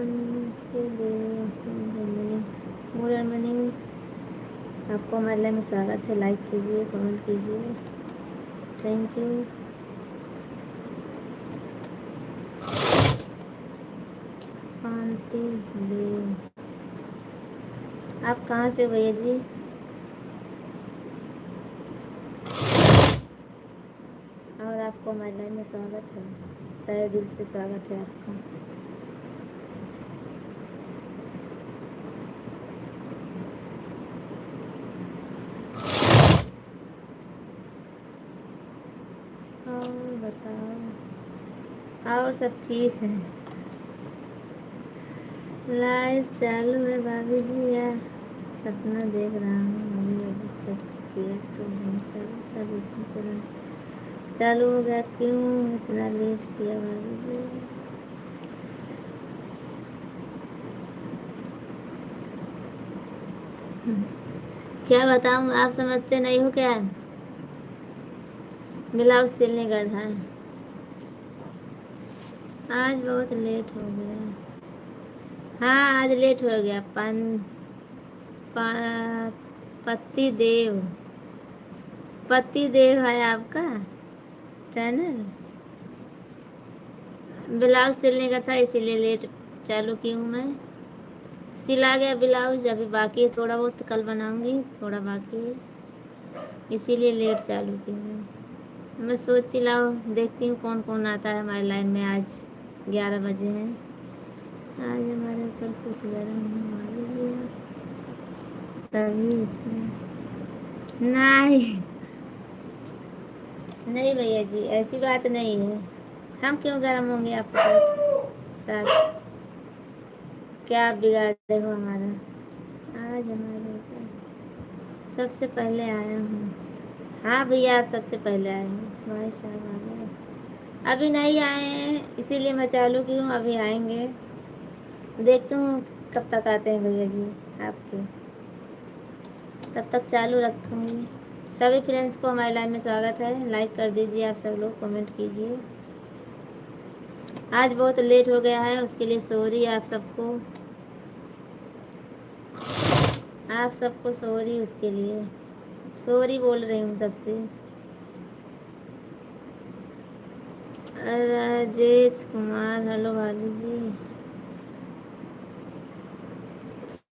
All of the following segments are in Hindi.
शांति देव गुड मॉर्निंग। आपको हमारे लाइव में स्वागत है। लाइक कीजिए, कमेंट कीजिए। Thank you. शांति देव, आप कहाँ से हो भैया जी? और आपको हमारे लाइव में स्वागत है, तहे दिल से स्वागत है आपका। और बताओ, और सब ठीक है? लाइव चालू है भाभी जी, या सपना देख रहा हूँ अभी सब किया तो नहीं चलता, लेकिन चलो चालू हो गया। क्यों इतना लेट किया भाभी जी? क्या बताऊँ, आप समझते नहीं हो क्या? ब्लाउज सिलने का था, आज बहुत लेट हो गया। हाँ आज लेट हो गया। पति देव, पति देव है आपका चैनल। ब्लाउज सिलने का था इसीलिए लेट चालू की हूँ मैं। सिला गया ब्लाउज, अभी बाकी है थोड़ा बहुत, कल बनाऊंगी, थोड़ा बाकी है इसीलिए लेट चालू की मैं सोची लाओ देखती हूँ कौन कौन आता है हमारे लाइन में। आज 11 बजे हैं। आज हमारे ऊपर कुछ गर्म हुआ तभी नहीं नहीं भैया जी, ऐसी बात नहीं है। हम क्यों गर्म होंगे आपके पास साथ? क्या आप बिगाड़े हो हमारा? आज हमारे ऊपर सबसे पहले आया हूँ। हाँ भैया, आप सबसे पहले आए हो। भाई साहब आ गए, अभी नहीं आए हैं इसीलिए मैं चालू की हूँ। अभी आएंगे, देखती हूँ कब तक आते हैं भैया जी आपके, तब तक चालू रखूँगी। सभी फ्रेंड्स को हमारे लाइव में स्वागत है। लाइक कर दीजिए आप सब लोग, कमेंट कीजिए। आज बहुत लेट हो गया है, उसके लिए सॉरी आप सबको, आप सबको सॉरी, उसके लिए सॉरी बोल रही हूँ सबसे। राजेश कुमार, हेलो भाभी जी,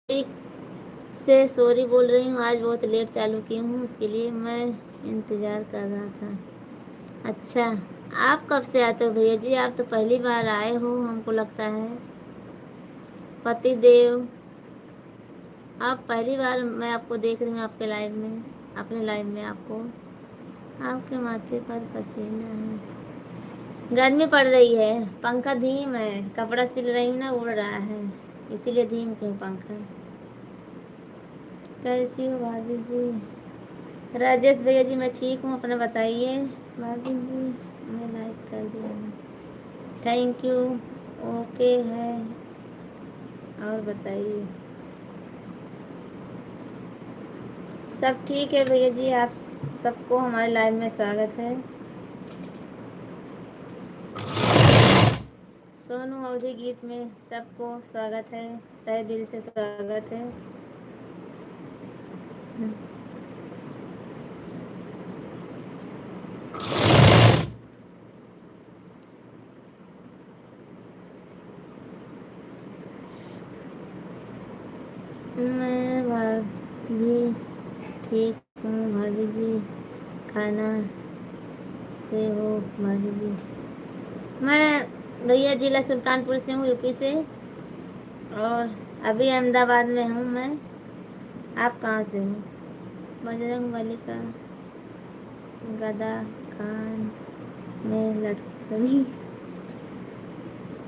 ठीक से सॉरी बोल रही हूँ। आज बहुत लेट चालू की हूँ, उसके लिए मैं इंतज़ार कर रहा था। अच्छा, आप कब से आते हो भैया जी? आप तो पहली बार आए हो हमको लगता है। पति देव, आप पहली बार मैं आपको देख रही हूँ आपके लाइव में, अपने लाइव में। आपके माथे पर पसीना है। गर्मी पड़ रही है, पंखा धीम है, कपड़ा सिल रही हूँ ना, उड़ रहा है इसीलिए धीम क्यों पंखा। कैसी हो भाभी जी? राजेश भैया जी मैं ठीक हूँ, अपना बताइए। भाभी जी मैं लाइक कर दिया हूँ, थैंक यू। ओके है, और बताइए। सब ठीक है भैया जी, आप सबको हमारे लाइव में स्वागत है। सोनू अवधि गीत में सबको स्वागत है, तहे दिल से स्वागत है। मैं भाभी ठीक हूँ भाभी जी, खाना से हो भाभी जी? मैं भैया जिला सुल्तानपुर से हूँ, यूपी से, और अभी अहमदाबाद में हूँ मैं। आप कहाँ से हो? बजरंगबली का गदा कान में लटकनी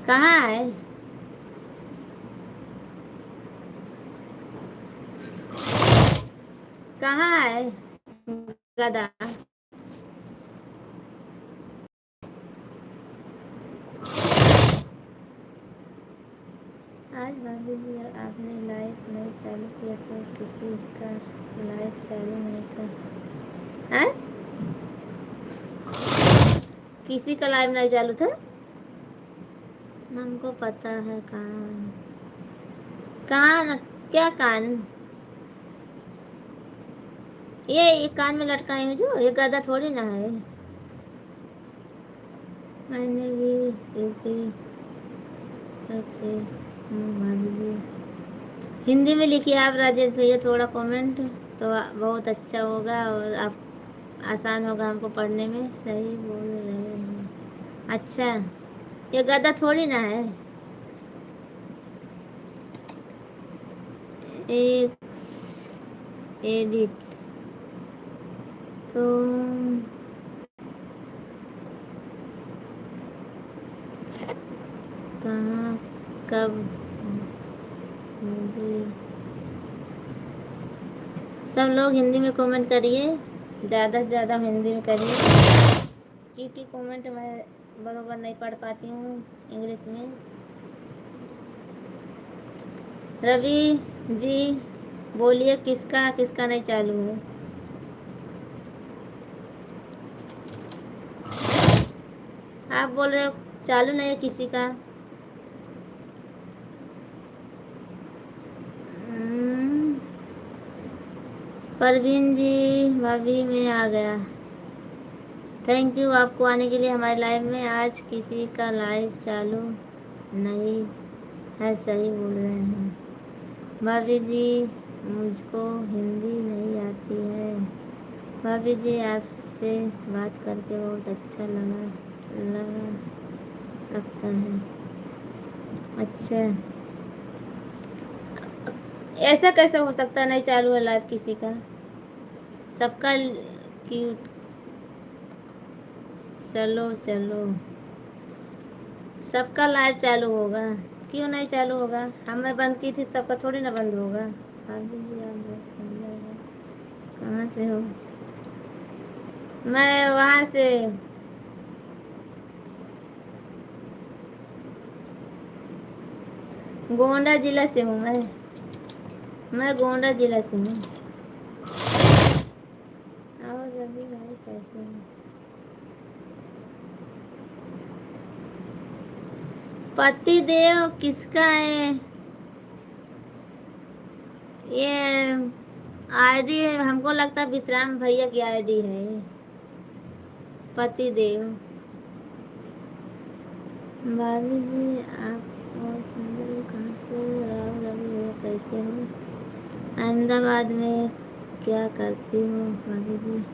कहाँ है? कहाँ है गदा? आज भाभी जी आपने लाइव नहीं चालू किया तो किसी का लाइव चालू नहीं था? हैं? किसी का लाइव नहीं चालू था? हमको पता है कान। कान? क्या कान? ये कान में लटकाई हूँ जो, ये गदा थोड़ी ना है। मैंने भी यूपी से भाभी जी। हिंदी में लिखिए आप राजेश भैया थोड़ा कमेंट, तो बहुत अच्छा होगा और आप आसान होगा हमको पढ़ने में। सही बोल रहे हैं। अच्छा, ये गदा थोड़ी ना है। एक एडिट तो कहाँ कब होगी? सब लोग हिंदी में कमेंट करिए, ज़्यादा से ज़्यादा हिंदी में करिए, क्योंकि कमेंट मैं बरोबर नहीं पढ़ पाती हूँ इंग्लिश में। रवि जी बोलिए, किसका किसका नहीं चालू है? आप बोल रहे हो चालू नहीं है किसी का। परवीन जी भाभी मैं आ गया। थैंक यू आपको आने के लिए हमारे लाइव में। आज किसी का लाइव चालू नहीं है, सही बोल रहे हैं भाभी जी। मुझको हिंदी नहीं आती है भाभी जी। आपसे बात करके बहुत अच्छा लगता है। अच्छा, ऐसा कैसे हो सकता है नहीं चालू है लाइव किसी का? सबका क्यूट। चलो चलो, सबका लाइव चालू होगा, क्यों नहीं चालू होगा? हमें बंद की थी, सबका थोड़ी ना बंद होगा। भाभी जी आप बहुत सुंदर है। कहाँ से हो? मैं वहाँ से गोंडा जिला से हूँ। मैं गोंडा जिला से हूँ। और रवि भाई कैसे हैं? पति देव किसका है? ये आईडी है, हमको लगता है विश्राम भैया की आईडी है पति देव। भाभी जी आप बहुत सुंदर हो। कहाँ से राव रवि भैया कैसे हो? अहमदाबाद में। क्या करती हो भाभी जी?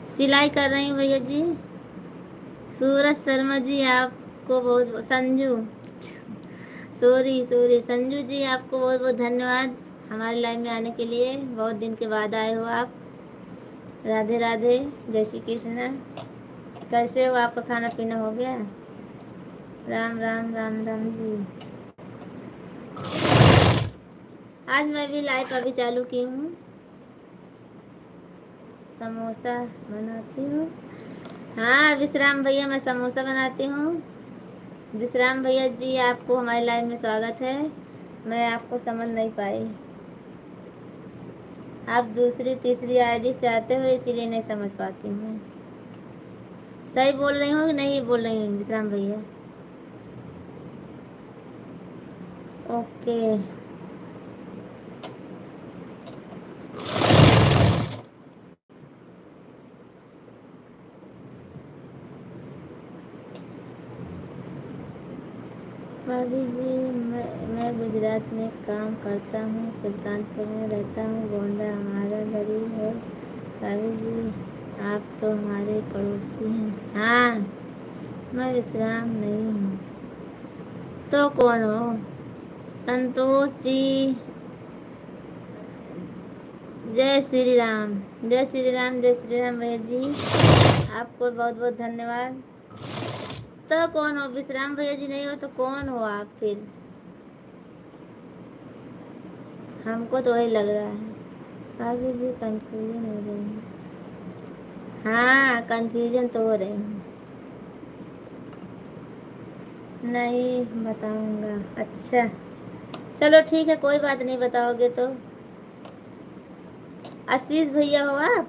सिलाई कर रही हूँ भैया जी। सूरज शर्मा जी आपको बहुत, संजू सॉरी सॉरी संजू जी आपको बहुत बहुत धन्यवाद हमारे लाइव में आने के लिए। बहुत दिन के बाद आए हो आप। राधे राधे, जय श्री कृष्ण। कैसे हो? आपका खाना पीना हो गया? राम राम राम राम जी। आज मैं भी लाइव अभी चालू की हूँ। समोसा बनाती हूँ। हाँ विश्राम भैया, मैं समोसा बनाती हूँ। विश्राम भैया जी आपको हमारे लाइव में स्वागत है। मैं आपको समझ नहीं पाई, आप दूसरी तीसरी आईडी से आते हो, इसीलिए नहीं समझ पाती हूँ मैं। सही बोल रही हूँ कि नहीं बोल रही हूँ विश्राम भैया? ओके। भाभी जी मैं गुजरात में काम करता हूँ, सुल्तानपुर में रहता हूँ, गोंडा हमारा घर ही है। भाभी जी आप तो हमारे पड़ोसी हैं। हाँ मैं विश्राम नहीं हूँ, तो कौन हो? संतोष जी जय श्री राम, जय श्री राम, जय श्री राम भैया जी, आपको बहुत बहुत धन्यवाद। तो कौन हो? विश्राम भैया जी नहीं हो तो कौन हो आप फिर? हमको तो वही लग रहा है। भाभी जी कंफ्यूजन हो रही है। हाँ कंफ्यूजन तो हो रहे हैं। नहीं बताऊंगा। अच्छा चलो ठीक है, कोई बात नहीं, बताओगे तो। आशीष भैया हो आप?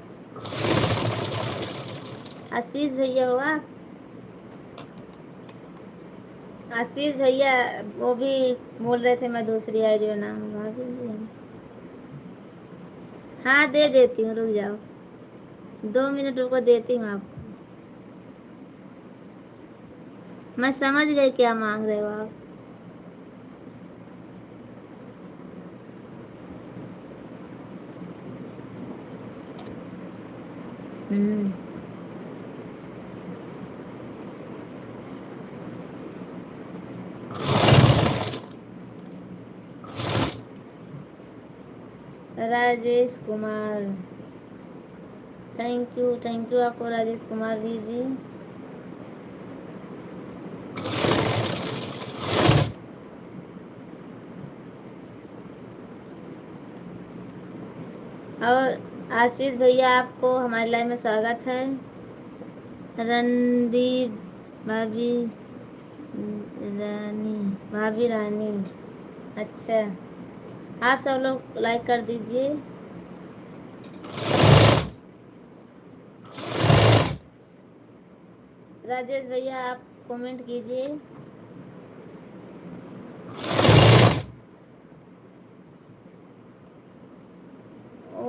आशीष भैया हो आप? आशीष भैया वो भी बोल रहे थे मैं दूसरी आईडी बनाऊँ भाभी जी हाँ दे देती हूँ रुक जाओ 2 मिनट रुको देती हूँ आपको मैं समझ गई क्या मांग रहे हो आप हम्म राजेश कुमार थैंक यू आपको राजेश कुमार भी जी और आशीष भैया आपको हमारे लाइव में स्वागत है रणदीप भाभी रानी भाभी रानी अच्छा आप सब लोग लाइक कर दीजिए राजेश भैया आप कमेंट कीजिए ओ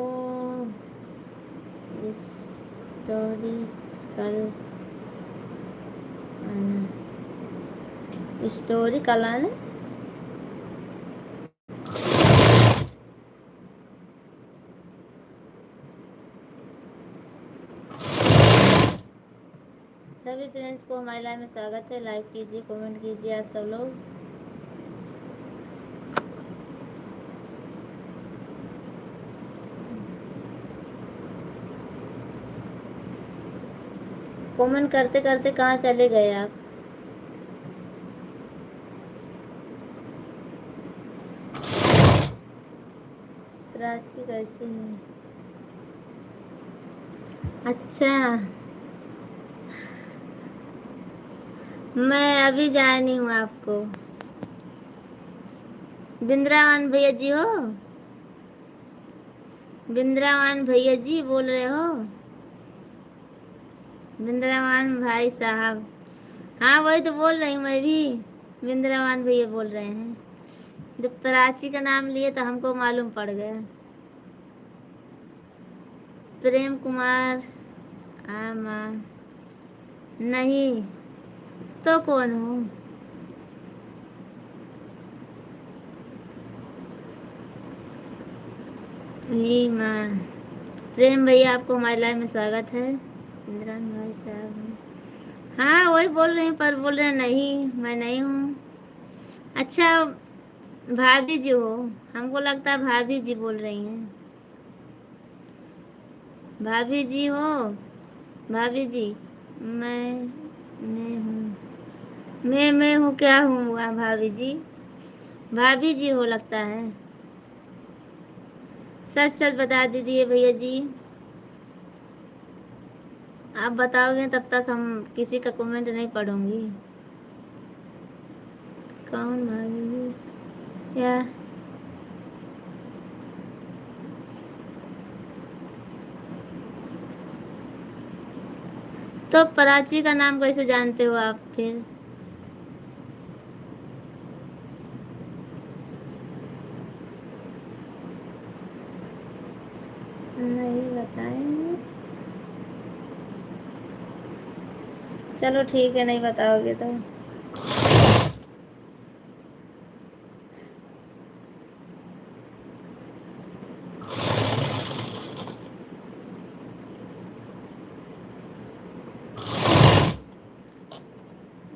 स्टोरी कल आने सभी फ्रेंड्स को हमारे लाइव में स्वागत है लाइक कीजिए कमेंट कीजिए आप सब लोग कमेंट करते करते कहाँ चले गए आप प्राची कैसी है अच्छा मैं अभी जानी हूँ आपको बिंद्रावन भैया जी हो बिंद्रावन भैया जी बोल रहे हो बिंद्रावन भाई साहब हाँ वही तो बोल रही हूँ मैं भी बिंद्रावन भैया बोल रहे हैं जब प्राची का नाम लिए तो हमको मालूम पड़ गया प्रेम कुमार आमा नहीं तो कौन हूँ यही माँ प्रेम भैया आपको हमारे लाइव में स्वागत है इंद्रान भाई साहब हैं हाँ वही बोल रही हूँ पर बोल रहे हैं नहीं मैं नहीं हूँ अच्छा भाभी जी हो हमको लगता है भाभी जी बोल रही हैं भाभी जी हो भाभी जी मैं हूँ मैं हूँ क्या हूँ भाभी जी भाभी जी हो लगता है सच सच बता दीजिए भैया जी आप बताओगे तब तक हम किसी का कमेंट नहीं पढ़ूंगी कौन भाभी जी या तो प्राची का नाम कैसे जानते हो आप फिर नहीं बताएंगे चलो ठीक है नहीं बताओगे तो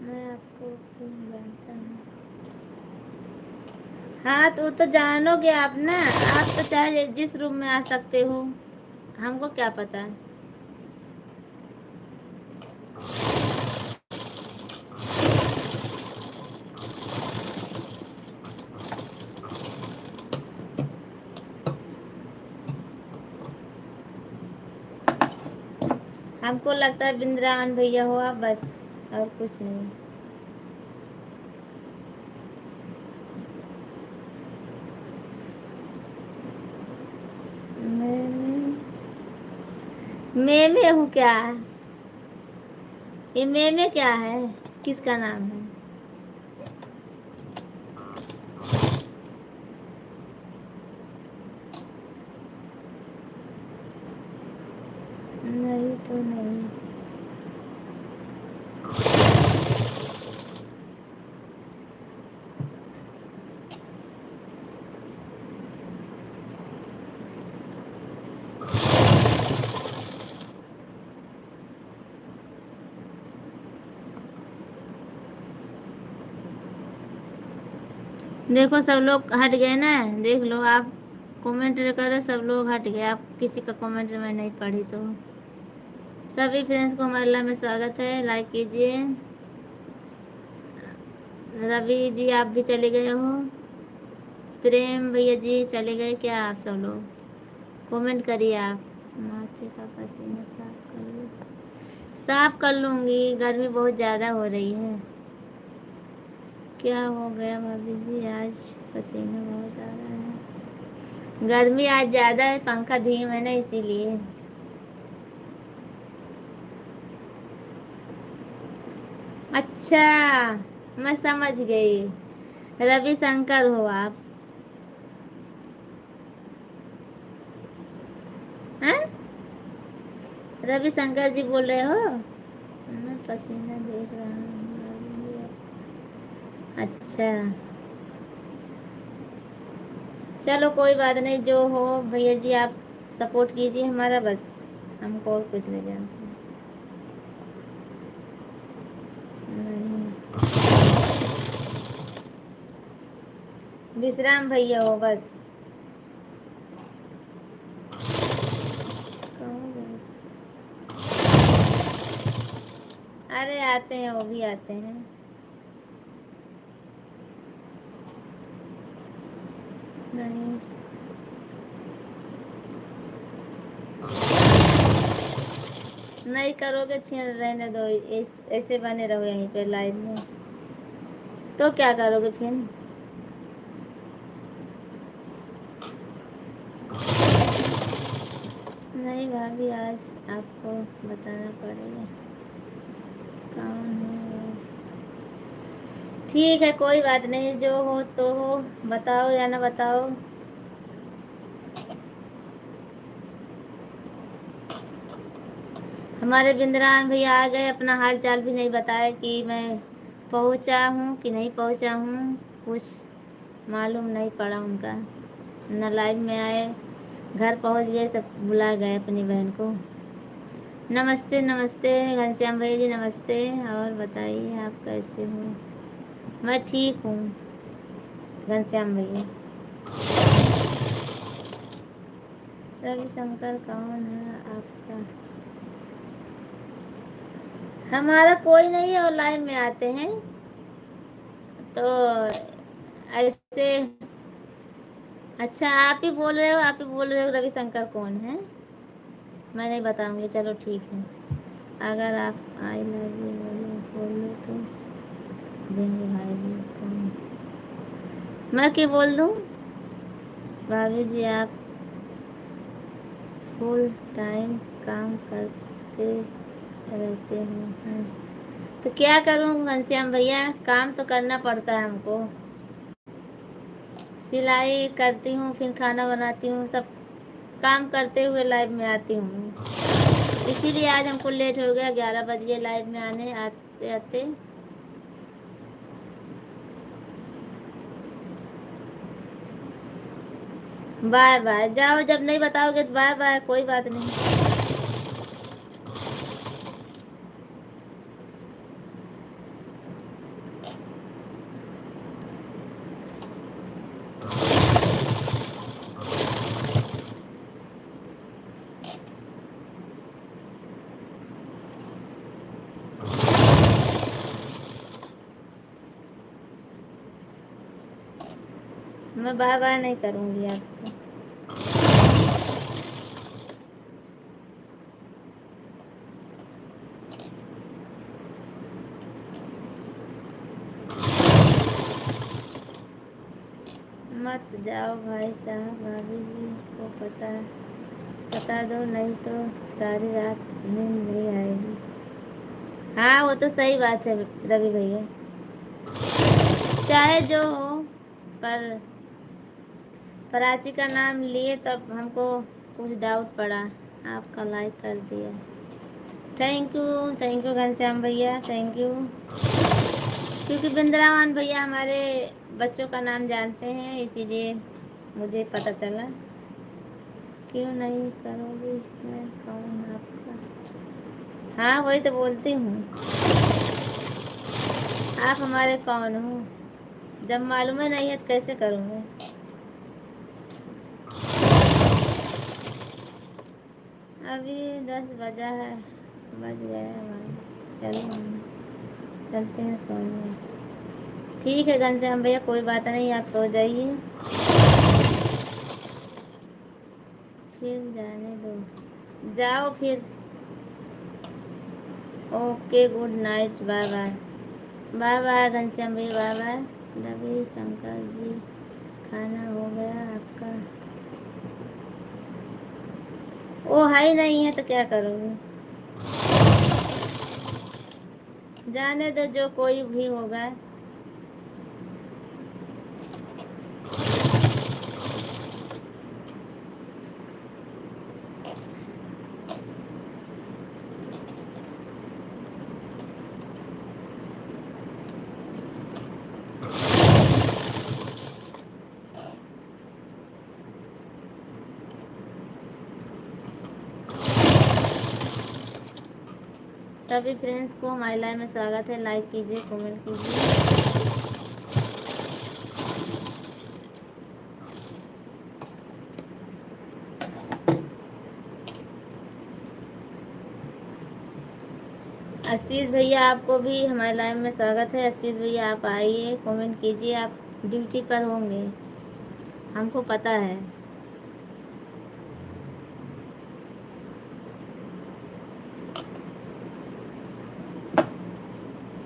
मैं आपको जानता हूँ हाँ तो जानोगे आप ना आप तो चाहे जिस रूम में आ सकते हो हमको क्या पता है हमको लगता है बिंद्रावन भैया हो आप बस और कुछ नहीं मैं हूँ क्या ये मैं क्या है किसका नाम है तो नहीं। देखो सब लोग हट गए ना, देख लो आप, कमेंट करो, सब लोग हट गए, आप किसी का कमेंट मैं नहीं पढ़ी तो। सभी फ्रेंड्स को हमारे लाइव में स्वागत है, लाइक कीजिए। रवि जी आप भी चले गए हो, प्रेम भैया जी चले गए क्या आप सब लोग? कमेंट करिए आप। माथे का पसीना साफ कर लो, साफ कर लूँगी, गर्मी बहुत ज़्यादा हो रही है। क्या हो गया भाभी जी, आज पसीना बहुत आ रहा है। गर्मी आज ज़्यादा है, पंखा धीम है ना इसीलिए। अच्छा, मैं समझ गई, रविशंकर हो आप? हैं? रविशंकर जी बोल रहे हो? मैं पसीना देख रहा हूँ। अच्छा, चलो कोई बात नहीं, जो हो भैया जी आप सपोर्ट कीजिए हमारा, बस हमको और कुछ नहीं जानते। नहीं, विश्राम भैया हो बस। कौन है? अरे आते हैं, वो भी आते हैं। नहीं, नहीं करोगे फिर रहने दो, ऐसे बने रहो यहीं पे लाइव में, तो क्या करोगे फिर? नहीं भाभी, आज आपको बताना पड़ेगा कौन हो। ठीक है कोई बात नहीं, जो हो तो हो, बताओ या ना बताओ। हमारे बिंद्रान भैया आ गए, अपना हाल चाल भी नहीं बताया कि मैं पहुंचा हूँ कि नहीं पहुंचा हूँ, कुछ मालूम नहीं पड़ा उनका। न लाइव में आए, घर पहुंच गए, सब बुला गए अपनी बहन को। नमस्ते नमस्ते घनश्याम भैया जी, नमस्ते। और बताइए आप कैसे हो? मैं ठीक हूँ घनश्याम भैया। रविशंकर कौन है आपका? हमारा कोई नहीं है, और लाइव में आते हैं तो ऐसे। अच्छा आप ही बोल रहे हो, आप ही बोल रहे हो रविशंकर कौन है? मैं नहीं बताऊंगी, चलो ठीक है। अगर आप आई लव यू बोलो तो देंगे भाई जी कौन? मैं क्या बोल दूँ? भाभी जी आप फुल टाइम काम करते रहते हो हैं, तो क्या करूँ घनश्याम भैया, काम तो करना पड़ता है हमको। सिलाई करती हूँ, फिर खाना बनाती हूँ, सब काम करते हुए लाइव में आती हूँ मैं। इसीलिए आज हमको लेट हो गया, 11 बज गए लाइव में आने आते आते। बाय बाय, जाओ, जब नहीं बताओगे तो बाय बाय, कोई बात नहीं। मैं बाय बाय नहीं करूँगी आपसे। मत जाओ भाई साहब, भाभी जी को बता दो, नहीं तो सारी रात नींद नहीं आएगी। हाँ वो तो सही बात है रवि भैया, चाहे जो हो, पर प्राची का नाम लिए तब हमको कुछ डाउट पड़ा, आपका लाइक कर दिया। थैंक यू घनश्याम भैया, थैंक यू। क्योंकि वृंदावन भैया हमारे बच्चों का नाम जानते हैं, इसीलिए मुझे पता चला। क्यों नहीं करोगी, मैं कौन आपका? हाँ वही तो बोलती हूँ, आप हमारे कौन हो? जब मालूम ही नहीं है तो कैसे करूँगी? अभी 10 बजा है, बज गया हमारा। चलो हम चलते हैं सोने। ठीक है घनश्याम भैया, कोई बात नहीं, आप सो जाइए। फिर जाने दो, जाओ फिर। Okay, good night, bye bye. Bye bye Ghanshyam भैया, बाय बाय। रवि शंकर जी, खाना हो गया आपका? ओ हाई नहीं है तो क्या करोगे? जाने दो, जो कोई भी होगा। सभी फ्रेंड्स को हमारी लाइव में स्वागत है। लाइक कीजिए, कमेंट कीजिए। आशीष भैया आपको भी हमारे लाइव में स्वागत है। आशीष भैया आप आइए, कमेंट कीजिए। आप ड्यूटी पर होंगे, हमको पता है।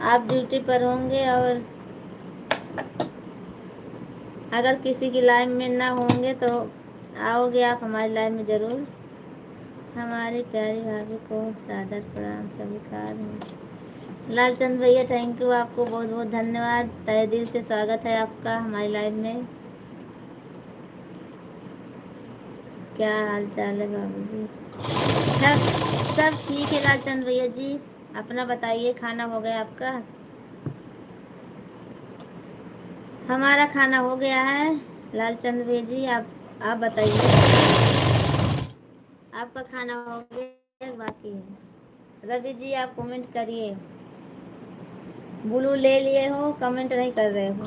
आप ड्यूटी पर होंगे, और अगर किसी की लाइव में ना होंगे तो आओगे आप हमारी लाइव में ज़रूर। हमारी प्यारी भाभी को सादर प्रणाम स्वीकार है। लालचंद भैया थैंक यू, आपको बहुत बहुत धन्यवाद। तहे दिल से स्वागत है आपका हमारी लाइव में। क्या हाल चाल है बाबू जी? सब ठीक है लालचंद भैया जी, अपना बताइए। खाना हो गया आपका? हमारा खाना हो गया है लालचंद भैया जी। आप बताइए, आपका खाना हो गया बाकी है? रवि जी आप कमेंट करिए। ब्लू ले लिए हो, कमेंट नहीं कर रहे हो,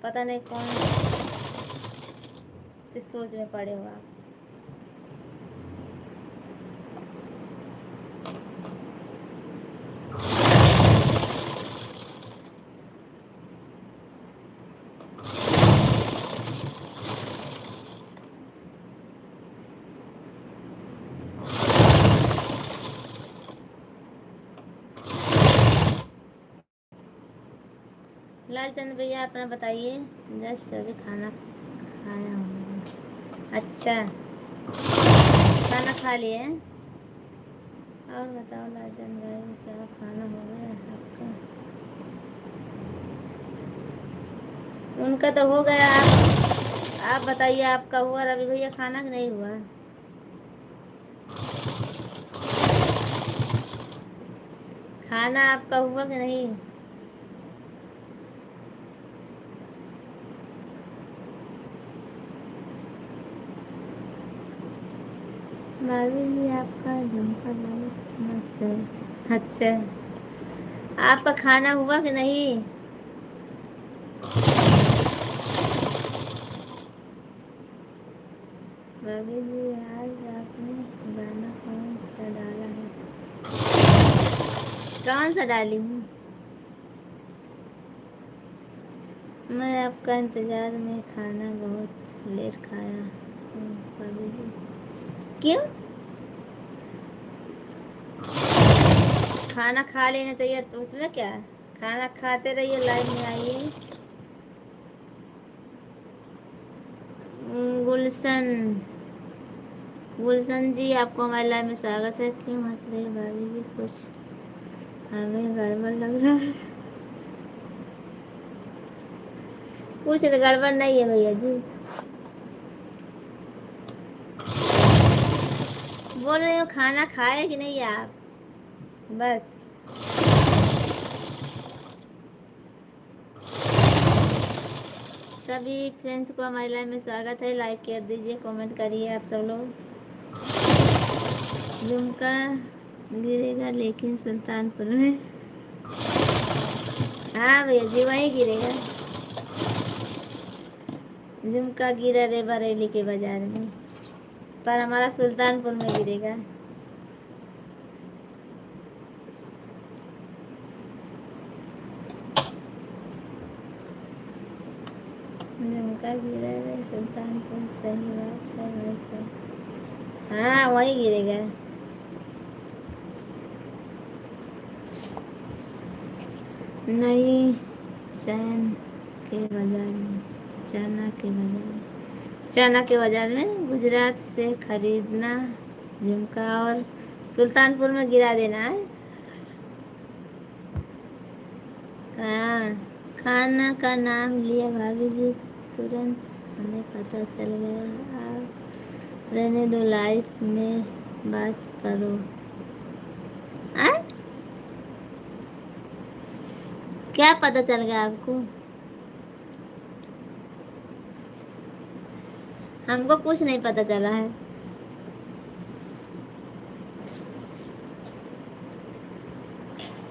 पता नहीं कौन सी सोच में पड़े हो आप। लालचंद भैया अपना बताइए। जस्ट अभी खाना खाया हूँ। अच्छा, खाना खा लिए? और बताओ लालचंद भाई साहब, खाना हो गया आपका? उनका तो हो गया। आप बताइए, आपका हुआ रवि भैया खाना कि नहीं हुआ? खाना आपका हुआ कि नहीं? भाभी जी आपका झुमका बहुत मस्त है। अच्छा, आपका खाना हुआ कि नहीं? भाभी जी आज आपने गाना कौन सा डाला है? कौन सा डाली हूँ? मैं आपका इंतज़ार में खाना बहुत लेट खाया हूँ भाभी जी। क्यों? खाना खा लेना चाहिए, तो उसमें क्या है? खाना खाते रहिए, लाइव में आइए। गुलशन, गुलशन जी आपको हमारे लाइव में स्वागत है। क्यों हंस रही है भाभी जी? कुछ हमें गड़बड़ लग रहा है। कुछ गड़बड़ नहीं है भैया जी। बोल रही हूँ खाना खाए कि नहीं आप? बस सभी फ्रेंड्स को हमारे लाइव में स्वागत है। लाइक कर दीजिए, कमेंट करिए आप सब लोग। झुमका गिरेगा लेकिन सुल्तानपुर में। हाँ भैया जी, वहीं गिरेगा। झुमका गिरा रे बरेली के बाजार में, पर हमारा सुल्तानपुर में गिरेगा। झुमका गिरा रे सुल्तानपुर, सही बात है भाई साहब। हाँ वहीं गिरेगा। नई चैन के बाजार में, चना के बाजार में, चना के बाजार में गुजरात से खरीदना झुमका और सुल्तानपुर में गिरा देना है। हाँ, खाना का नाम लिया भाभी जी, तुरंत हमें पता चल गया। आप रहने दो, लाइफ में बात करो। आ? क्या पता चल गया आपको? हमको कुछ नहीं पता चला है।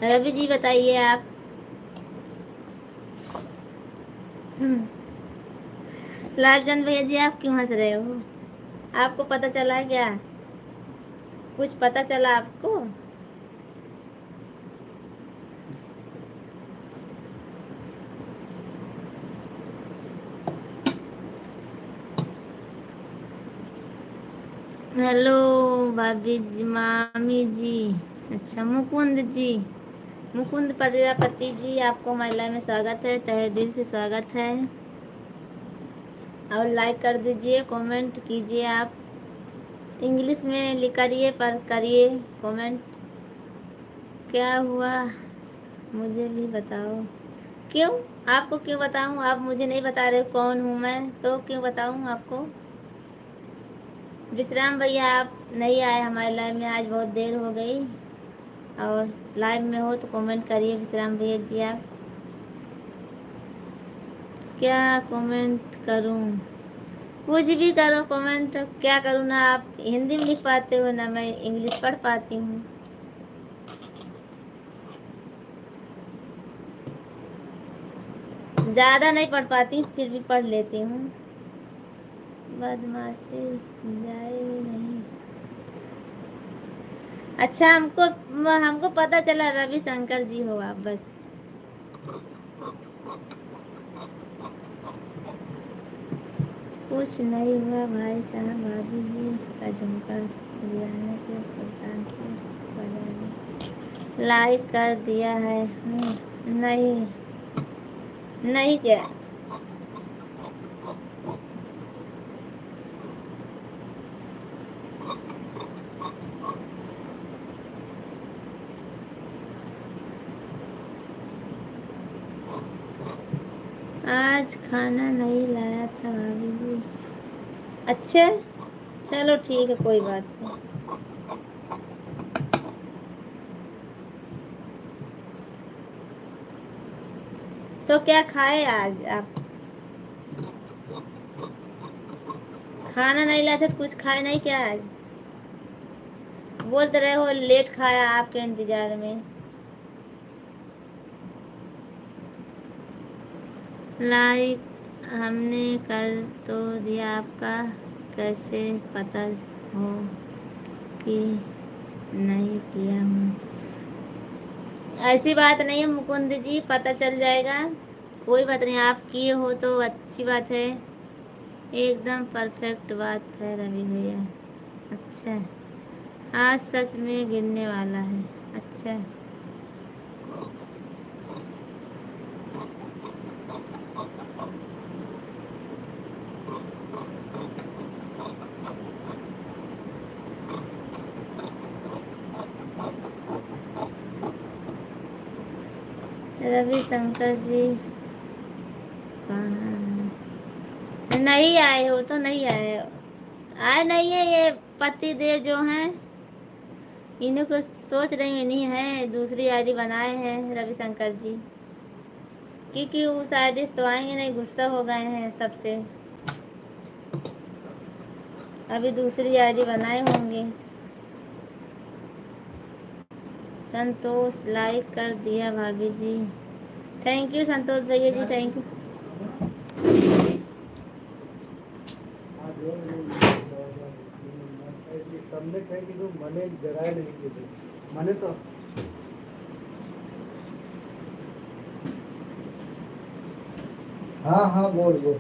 रवि जी बताइए आप। लालचंद भैया जी, आप क्यों हंस रहे हो? आपको पता चला है क्या? कुछ पता चला आपको? हेलो भाभी जी, मामी जी। अच्छा मुकुंद जी, मुकुंद प्रजापति जी, आपको हमारे लाइव में स्वागत है, तहे दिल से स्वागत है। और लाइक कर दीजिए, कमेंट कीजिए। आप इंग्लिश में लिख करिए, पर करिए कमेंट। क्या हुआ मुझे भी बताओ। क्यों? आपको क्यों बताऊं? आप मुझे नहीं बता रहे कौन हूँ मैं, तो क्यों बताऊं आपको? विश्राम भैया, आप नहीं आए हमारे लाइव में, आज बहुत देर हो गई। और लाइव में हो तो कमेंट करिए विश्राम भैया जी। आप क्या कमेंट करूं? कुछ भी करो कमेंट, क्या करूं ना? आप हिंदी में लिख पाते हो ना मैं इंग्लिश पढ़ पाती हूँ। ज़्यादा नहीं पढ़ पाती, फिर भी पढ़ लेती हूँ। बदमाशी जाएगी नहीं। अच्छा, हमको हमको पता चला रविशंकर जी हो आप, बस। कुछ नहीं हुआ भाई साहब, भाभी जी का झुमका गिराने के सुल्तानपुर बाजार में। लाइक कर दिया है। नहीं, नहीं क्या? आज खाना नहीं लाया था भाभी जी। अच्छा, चलो ठीक है, कोई बात नहीं। तो क्या खाए आज आप? खाना नहीं लाए थे तो कुछ खाए नहीं क्या आज? बोलते रहे हो लेट खाया आपके इंतजार में। लाइक हमने कर तो दिया, आपका कैसे पता हो कि नहीं किया हूँ? ऐसी बात नहीं है मुकुंद जी, पता चल जाएगा। कोई बात नहीं, आप किए हो तो अच्छी बात है। एकदम परफेक्ट बात है रवि भैया। अच्छा, आज सच में गिरने वाला है। अच्छा, रविशंकर जी कहाँ हैं? नहीं आए हो तो नहीं आए। आए नहीं है ये पति देव जो हैं, इन्हीं को सोच रही हूँ, इन्हीं है दूसरी आईडी बनाए हैं रविशंकर जी, क्योंकि उस आईडी से तो आएंगे नहीं, गुस्सा हो गए हैं सबसे। अभी दूसरी आईडी बनाए होंगे। संतोष लाइक कर दिया भाभी जी, थैंक यू संतोष भैया जी, थैंक यू। તમને કઈ કીધું મને જરાય નહીં કીધું મને તો हाँ हाँ बोल बोल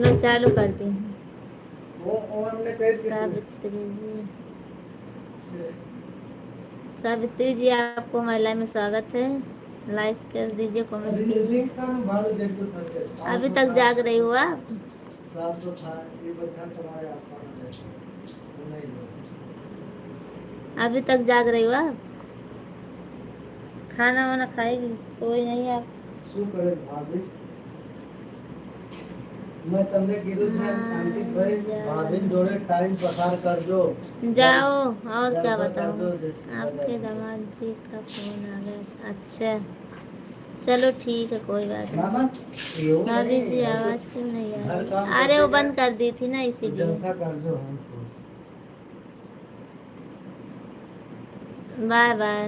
मैं चालू करती हूँ। वो ओनली कई सावित्री जी, सावित्री जी आपको हमारे लाइव में स्वागत है, लाइक कर दीजिए, कमेंट कीजिए। अभी तक जाग रही हो आप? अभी तक जाग रही हो आप? खाना वाना खाएगी, सोई नहीं आप? શું કરે ભાભી मैं તમને કીધું છે અંકિત ભાઈ ભાભી જોડે ટાઈમ પસાર કરજો जाओ, और क्या बताऊँ, आपके दामाद जी का फोन आ गया था। अच्छा चलो ठीक है, कोई बात ना नहीं। ना એવું भाभी નહીં जी आवाज़ क्यों नहीं आ रही? अरे वो बंद कर दी थी ना, इसीलिए। જલસા કરજો हमको बाय बाय।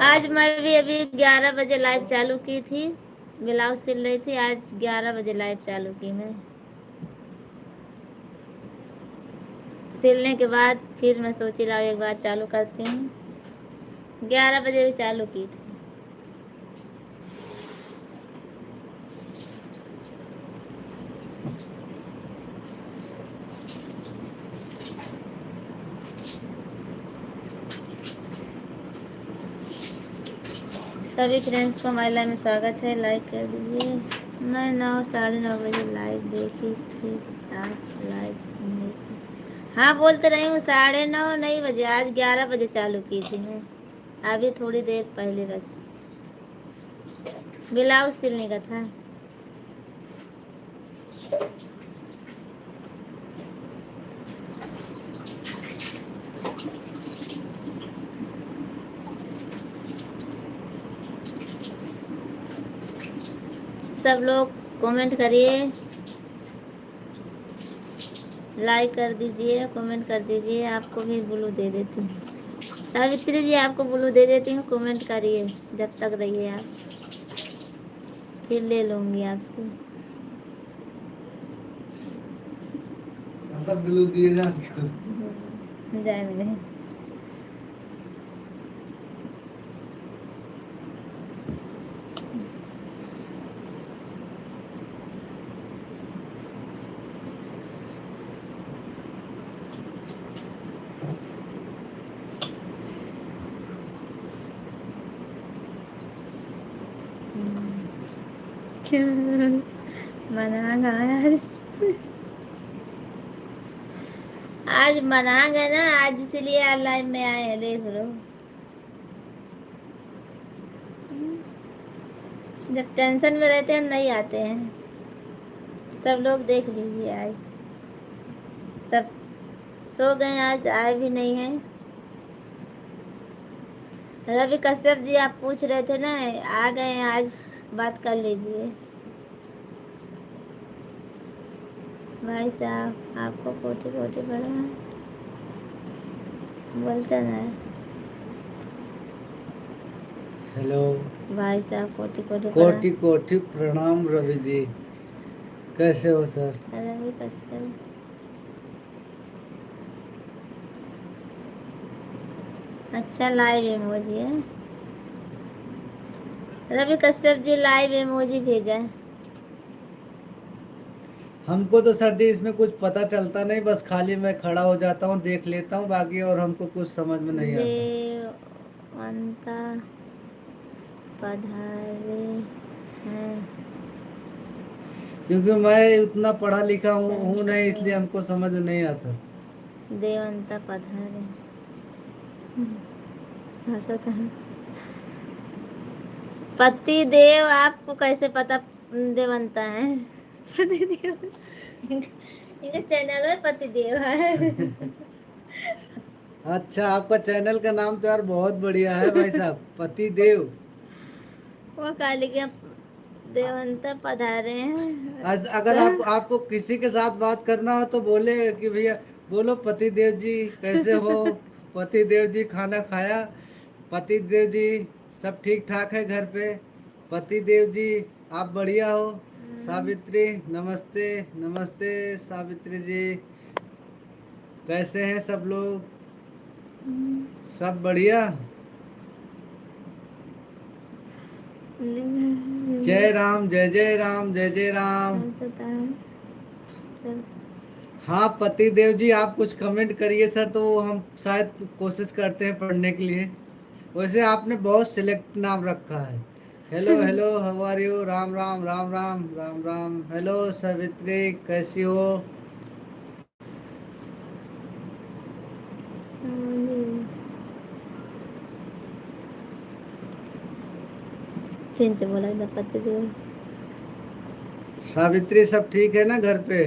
आज मैं भी अभी 11 बजे लाइव चालू की थी, ब्लाउज सिल रही थी, आज 11 बजे लाइव चालू की मैं। सिलने के बाद फिर मैं सोची लाओ एक बार चालू करती हूँ, 11 बजे भी चालू की थी। सभी फ्रेंड्स को हमारे लाइव में स्वागत है, लाइक कर दीजिए। मैं 9 साढ़े 9 बजे लाइव देखी थी, आप लाइव हाँ बोलते रही हूँ, 9:30 नहीं बजे, आज 11 बजे चालू की थी मैं, अभी थोड़ी देर पहले बस। ब्लाउज सिलने का था। सब लोग कमेंट करिए, लाइक कर दीजिए, कमेंट कर दीजिए। आपको भी ब्लू दे देती हूँ, सावित्री जी आपको ब्लू दे देती हूँ, कमेंट करिए जब तक रहिए आप, फिर ले लूँगी आपसे। सब ब्लू दिए जा जाने दे। क्या मना गया आज मना गए ना आज, इसलिए लाइव में आए हैं, देख लो। जब टेंशन में रहते हैं नहीं आते हैं। सब लोग देख लीजिए, आज सब सो गए, आज आए भी नहीं हैं। रवि कश्यप जी आप पूछ रहे थे ना, आ गए हैं आज, बात कर लीजिए। भाई साहब आपको कोटि कोटि प्रणाम, बोलते ना। हेलो भाई साहब कोटि कोटि कोटि प्रणाम। कोटि प्रणाम रवि जी, कैसे हो सर? रवि कश्यप अच्छा लाइव इमोजी है। रवि कश्यप जी लाइव इमोजी भेजा है। हमको तो सर जी इसमें कुछ पता चलता नहीं, बस खाली मैं खड़ा हो जाता हूँ, देख लेता हूँ बाकी, और हमको कुछ समझ में नहीं आता। देवंता पधारे हैं। क्योंकि मैं उतना पढ़ा लिखा हूँ नहीं, इसलिए चलो हमको समझ में नहीं आता। देवंता पधारे, हंसता है। पति देव आपको कैसे पता देवंता है? पति देव इनका चैनल है पति देव है। अच्छा, आपका चैनल का नाम तो यार बहुत बढ़िया है भाई साहब, पति देव। वो काली के देवंता पधारे हैं। अगर अच्छा आपको किसी के साथ बात करना हो तो बोले कि भैया, बोलो पति देव जी कैसे हो, पति देव जी खाना खाया, पति देव जी सब ठीक ठाक है घर पे, पति देव जी आप बढ़िया हो, सावित्री नमस्ते, नमस्ते सावित्री जी, कैसे हैं सब लोग? सब बढ़िया। जय राम, जय जय राम, जय जय राम। हाँ पति देव जी, आप कुछ कमेंट करिए सर, तो वो हम शायद कोशिश करते हैं पढ़ने के लिए। वैसे आपने बहुत सिलेक्ट नाम रखा है। Hello hello, how are you, Ram Ram Ram Ram Ram Ram, hello Savitri कैसी हो? फिर से बोला था पति देव। सावित्री सब ठीक है ना घर पे?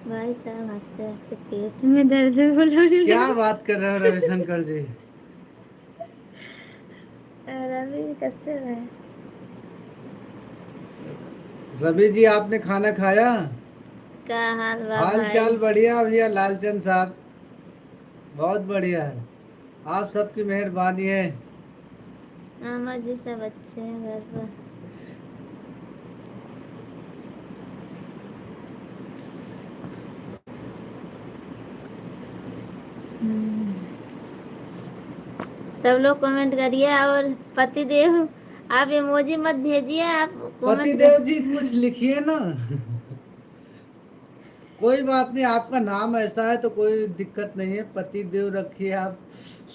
भाई साहब हंसते हंसते पेट में दर्द बोला। क्या बात कर रहे हो रविशंकर जी? रवि कैसे है? रवि जी आपने खाना खाया? क्या हाल बा हाल भाई? चाल बढ़िया भैया लालचंद साहब, बहुत बढ़िया है, आप सबकी मेहरबानी है। मामा जी सब अच्छे हैं घर पर। सब लोग कमेंट करिए, और पति देव आप इमोजी मत भेजिए, आप पति कमेंट देव जी कर। कुछ लिखिए ना। कोई बात नहीं, आपका नाम ऐसा है तो कोई दिक्कत नहीं है, पति देव रखिए, आप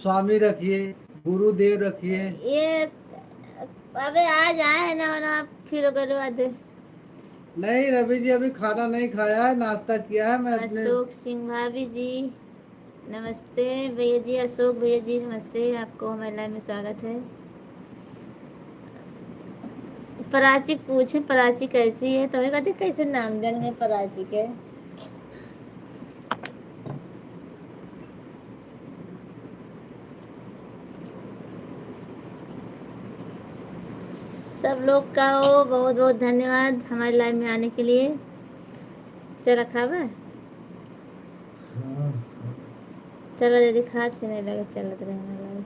स्वामी रखिए, गुरुदेव रखिए। ये अबे आज आए है ना, वरना आप फिर करवा दे। नहीं रवि जी, अभी खाना नहीं खाया है, नाश्ता किया है मैं अपने। अशोक सिंह भाभी जी नमस्ते। भैया जी अशोक भैया जी नमस्ते, आपको हमारे लाइव में स्वागत है। प्राची पूछे प्राची कैसी है, तो कहते कैसे नाम जान गए प्राची के। सब लोग का हो बहुत बहुत धन्यवाद हमारे लाइव में आने के लिए। चल खावा हाँ। चलो दीदी खाद फिर नहीं लगे चलत रहे हमारे लाइव।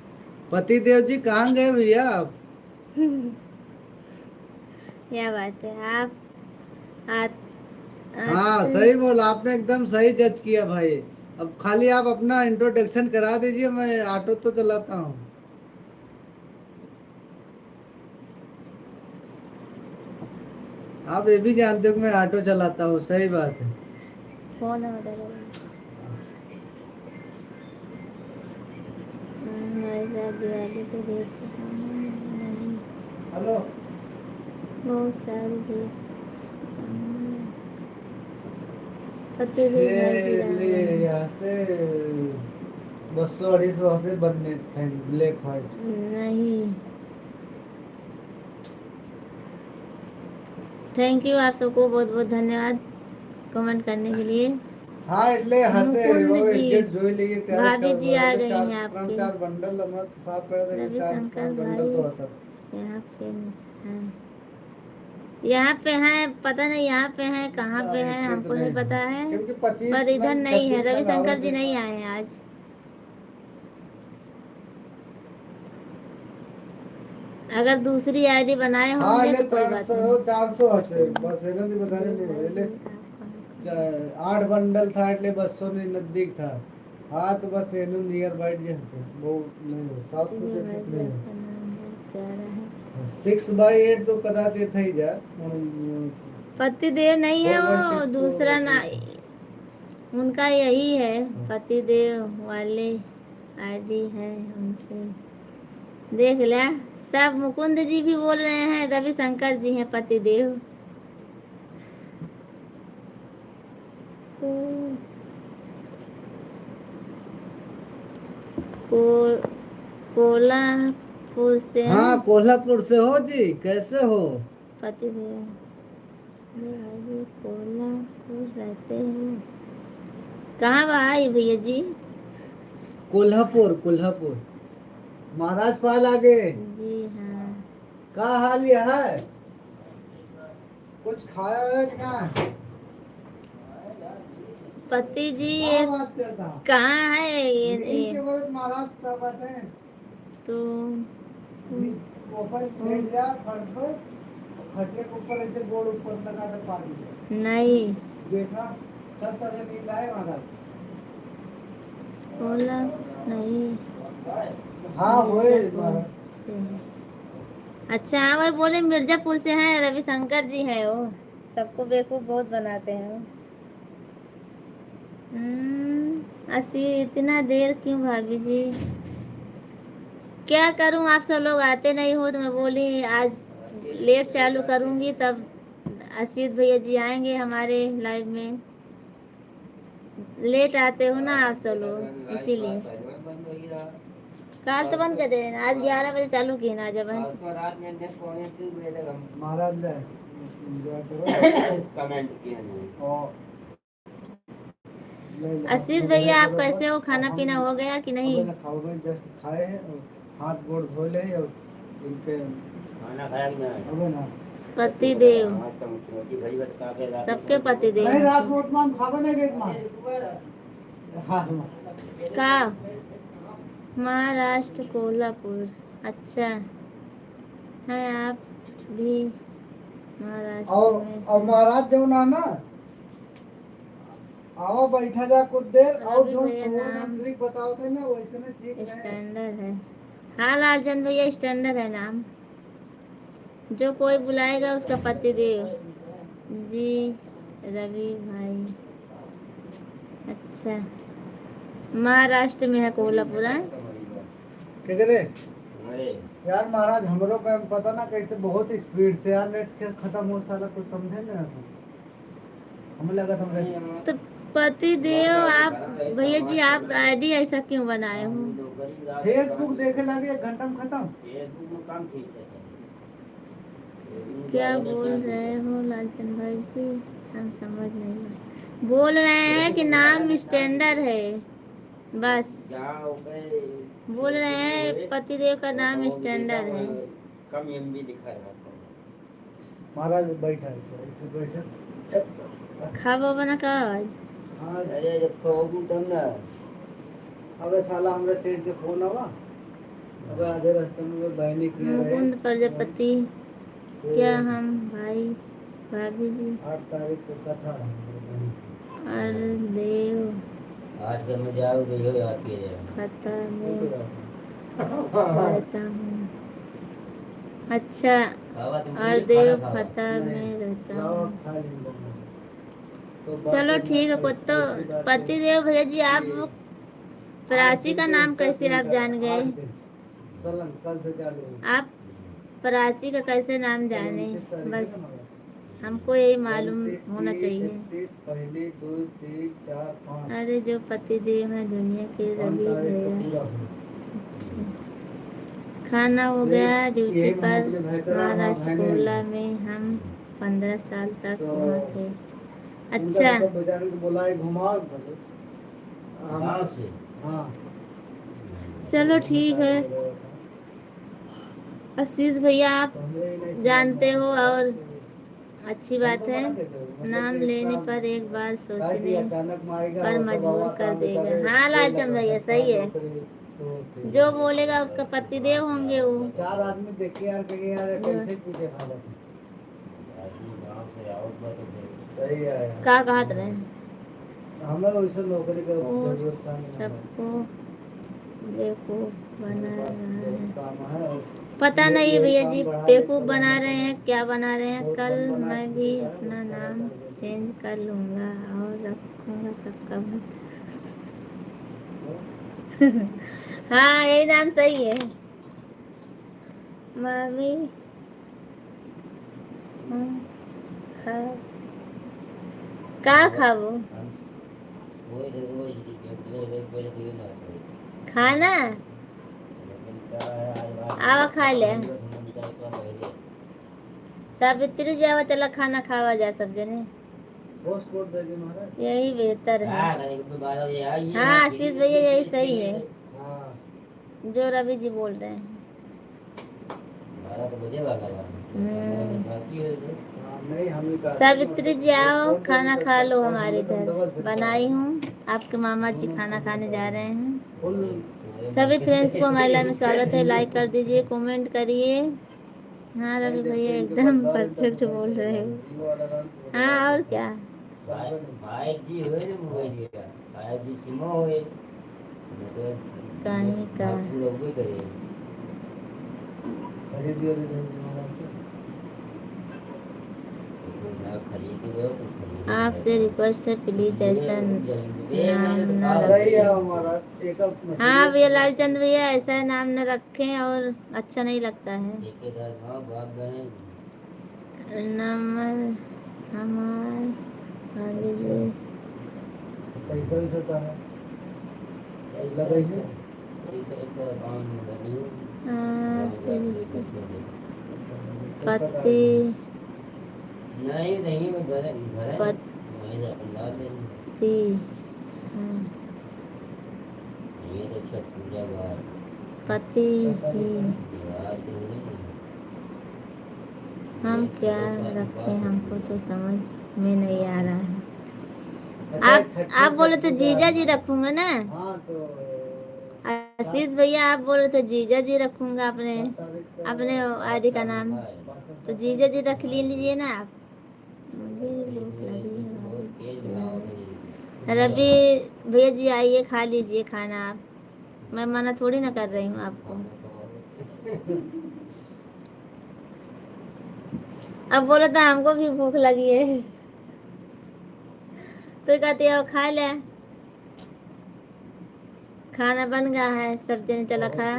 पति देव जी कहाँ गए भैया आप? क्या बात है आप हाँ आते सही बोला आपने, एकदम सही जज किया भाई। अब खाली आप अपना इंट्रोडक्शन करा दीजिए, मैं ऑटो तो चलाता हूँ। आप ये भी जानते हो कि मैं ऑटो चलाता हूँ, सही बात है। फोन है हमारे साथ दिवाली के ढेर शुभकामनाएं। नहीं हेलो। बहुत सारी ढेर शुभकामनाएं। फतेहदेव भाई जी ये राम ले राम। यहाँ से 200-250 से बनने थे ब्लैक व्हाइट। नहीं थैंक यू, आप सबको बहुत बहुत धन्यवाद कमेंट करने के लिए। हाँ એટલે હશે मुकुंद वो जी एग्जिट જોઈ લઈએ ત્યારે જ भाभी ખબર जी પડે। आ એટલે गई चार हैं ત્રણ आपके। ચાર बंडल हमारे साफ करे थे कि रवि चार शंकर पांच भाई बंडल तो होता। यहाँ पे हैं, यहाँ पे हैं पता नहीं, यहाँ पे हैं कहाँ पे हैं इतने तो हमको नहीं नहीं पता है है। क्योंकि पर 25 इधर नंग नहीं है, 36 नंग आवे रविशंकर जी थे। नहीं आए हैं आज। अगर दूसरी आईडी बनाए हाँ होंगे એટલે तो कोई बात 300 नहीं। 400 હશે बस એનાથી વધારે देव नहीं भाई હોય। એટલે जी आप कहाँ से हैं? 8 बंडल था એટલે 200 ની નજદીક था। हाँ तो बस એનું नियर बाइट જે હશે બહુ નહીં હોય, 700 देव જેટલું भाई જ जी नहीं आपका नाम बहुत प्यारा है। હોય। 6/8 तो कदाच ये થઈ જાય पति देव नहीं है, वो 4/6 तो दूसरा ना, नहीं था। उनका यही है पति देव वाले आईडी है उनके। देख लिया सब, मुकुंद जी भी बोल रहे हैं रविशंकर जी हैं पति देव। को कोल्हापुर से हैं हाँ कोल्हापुर से हो जी, कैसे हो? पति देव। ये भाई जी कोल्हापुर रहते हो कहाँ भाई भैया जी? कोल्हापुर कोल्हापुर महाराज पाल आगे। जी हाँ। का हाल ये है? कुछ खाया है कि ना? पति जी क्या ये बात करता? कहाँ है नींद ये के वक्त महाराज क्या बात है? तो ऊपर लेट जा फर्श पर, खटिया के ऊपर ऐसे गोड़ ऊपर लगा दे पानी। नहीं देखा सब तरह नींद आए महाराज। बोला नहीं हाँ होए मिर्जापुर महाराज। से है। अच्छा हाँ वही बोले मिर्जापुर से हैं, रविशंकर जी हैं वो, सबको बेवकूफ बहुत बनाते हैं वो। असी इतना देर क्यों भाभी जी? क्या करूं, आप सब लोग आते नहीं हो तो मैं बोली आज लेट चालू करूंगी, तब असीत भैया जी आएंगे हमारे लाइव में। लेट आते हो ना आप सब लोग इसीलिए। काल तो बंद कर दे ना, आज 11 बजे चालू किए ना, जब बंद महाराज ले एंजॉय करो। कमेंट किए नहीं। और आशीष भैया आप कैसे हो, खाना पीना हो गया कि नहीं? खाओ भाई, जस्ट खाए हैं और हाथ गोड़ धो ले और इनके खाना खाया कि नहीं? अब ना पति देव हाँ, तो मुझे भाई बता के रात सबके में पति देव नहीं रात में उतना हम खावे नहीं गए मान। हाँ का महाराष्ट्र कोल्हापुर। अच्छा है आप भी महाराष्ट्र में? और महाराज जो ना ना आओ बैठा जा कुछ देर और रवि जो भैया नाम ट्रिक बताओ थे ना वैसे ना ठीक है। स्टैंडर्ड है। हाँ लालचंद भैया स्टैंडर्ड है नाम, जो कोई बुलाएगा उसका पति देव जी। रवि भाई अच्छा महाराष्ट्र में है कोल्हापुर है? क्या करे अरे यार महाराज हमरो का पता ना कैसे बहुत स्पीड से यार नेट खत्म हो साला कुछ समझे ना। हमें लगा था हम तो पति देव आप भैया जी आप आईडी ऐसा क्यों बनाए हो? फेसबुक देखे लगे 1 घंटा में खत्म। फेसबुक में काम ठीक है। क्या बोल रहे हो लालचंद भाई जी? हम समझ नहीं पाए। बोल रहे हैं कि नाम स्टैंडर्ड है, बस बोल रहे हैं पतिदेव का नाम स्टैंडर्ड है। कम एमबी लिखा है। महाराज बैठा है सर, ऐसे बैठा। खावा बना का आवाज। हाँ अरे जब कहोगी तब ना। अबे साला हमरा सेठ के फोन आवा। अबे आधे रास्ते में वो बहनी के रहे। मुकुंद प्रजापति क्या हम भाई भाभी जी 8 तारीख को कथा है। और देव 8 घर में जाओगे हो याद कीजिए। फता में रहता हूँ। अच्छा और देव फता में रहता हूँ। चलो ठीक है कुत्तो। पति देव भैया जी आप प्राची का नाम कैसे आप जान गए? कल से चालू। आप प्राची का कैसे नाम जाने? बस हमको यही मालूम होना चाहिए। 31 पहली 2 3 4 5। अरे जो पति देव है दुनिया के रवि भैया। खाना हो गया। ड्यूटी पर महाराष्ट्र कोला में हम 15 साल तक वहाँ थे। अच्छा बोला घुमाओ। हाँ चलो ठीक है। आशीष भैया आप जानते हो और अच्छी बात है। नाम लेने पर एक बार सोचने पर मजबूर कर देगा। हाँ लालचंद भैया सही है। जो बोलेगा उसका पतिदेव होंगे वो। 4 आदमी देखे यार कहीं यार कैसे पीछे भागा। सही है यार। का कहत रहे हमें वैसे नौकरी का वो जरूरत नहीं है। सबको बेवकूफ बना रहा है। काम है और पता नहीं भैया जी बेवकूफ बना रहे हैं क्या बना रहे हैं। कल मैं भी अपना नाम चेंज कर लूँगा और रखूँगा सबका भक्त। हाँ यही नाम सही है। मामी का खाबो खाना आवा खा ले। सावित्री जी आवा चला खाना खावा जा सब जने। यही बेहतर है। हाँ आशीष भैया यही सही है जो रवि जी बोल रहे हैं। सावित्री जी आओ खाना खा लो। हमारे इधर बनाई हूँ। आपके मामा जी खाना खाने जा रहे हैं। सभी फ्रेंड्स को हमारे लाइव में स्वागत है। लाइक कर दीजिए कमेंट करिए। हाँ रवि भैया एकदम परफेक्ट बोल रहे हो। हाँ और क्या। कहीं का आपसे रिक्वेस्ट है प्लीज ऐसा नाम न रखें। हाँ भैया लालचंद भैया ऐसा नाम न रखें और अच्छा नहीं लगता है। नंबर हमार भाभी जी पति नहीं पति पति ही हम क्या रखें हमको तो समझ में नहीं आ रहा है। आप बोले थे जीजा जी रखूंगा ना। आशीष भैया आप बोले थे जीजा जी रखूंगा अपने आईडी का नाम। तो जीजा जी रख लीजिए ना आप। मुझे भी भूख लगी है। रवि भैया जी आइए खा लीजिए खाना आप। मैं मना थोड़ी ना कर रही हूँ आपको। अब बोला था हमको भी भूख लगी है तो कहती है खा ले। खाना बन गया है सब जने चला खा।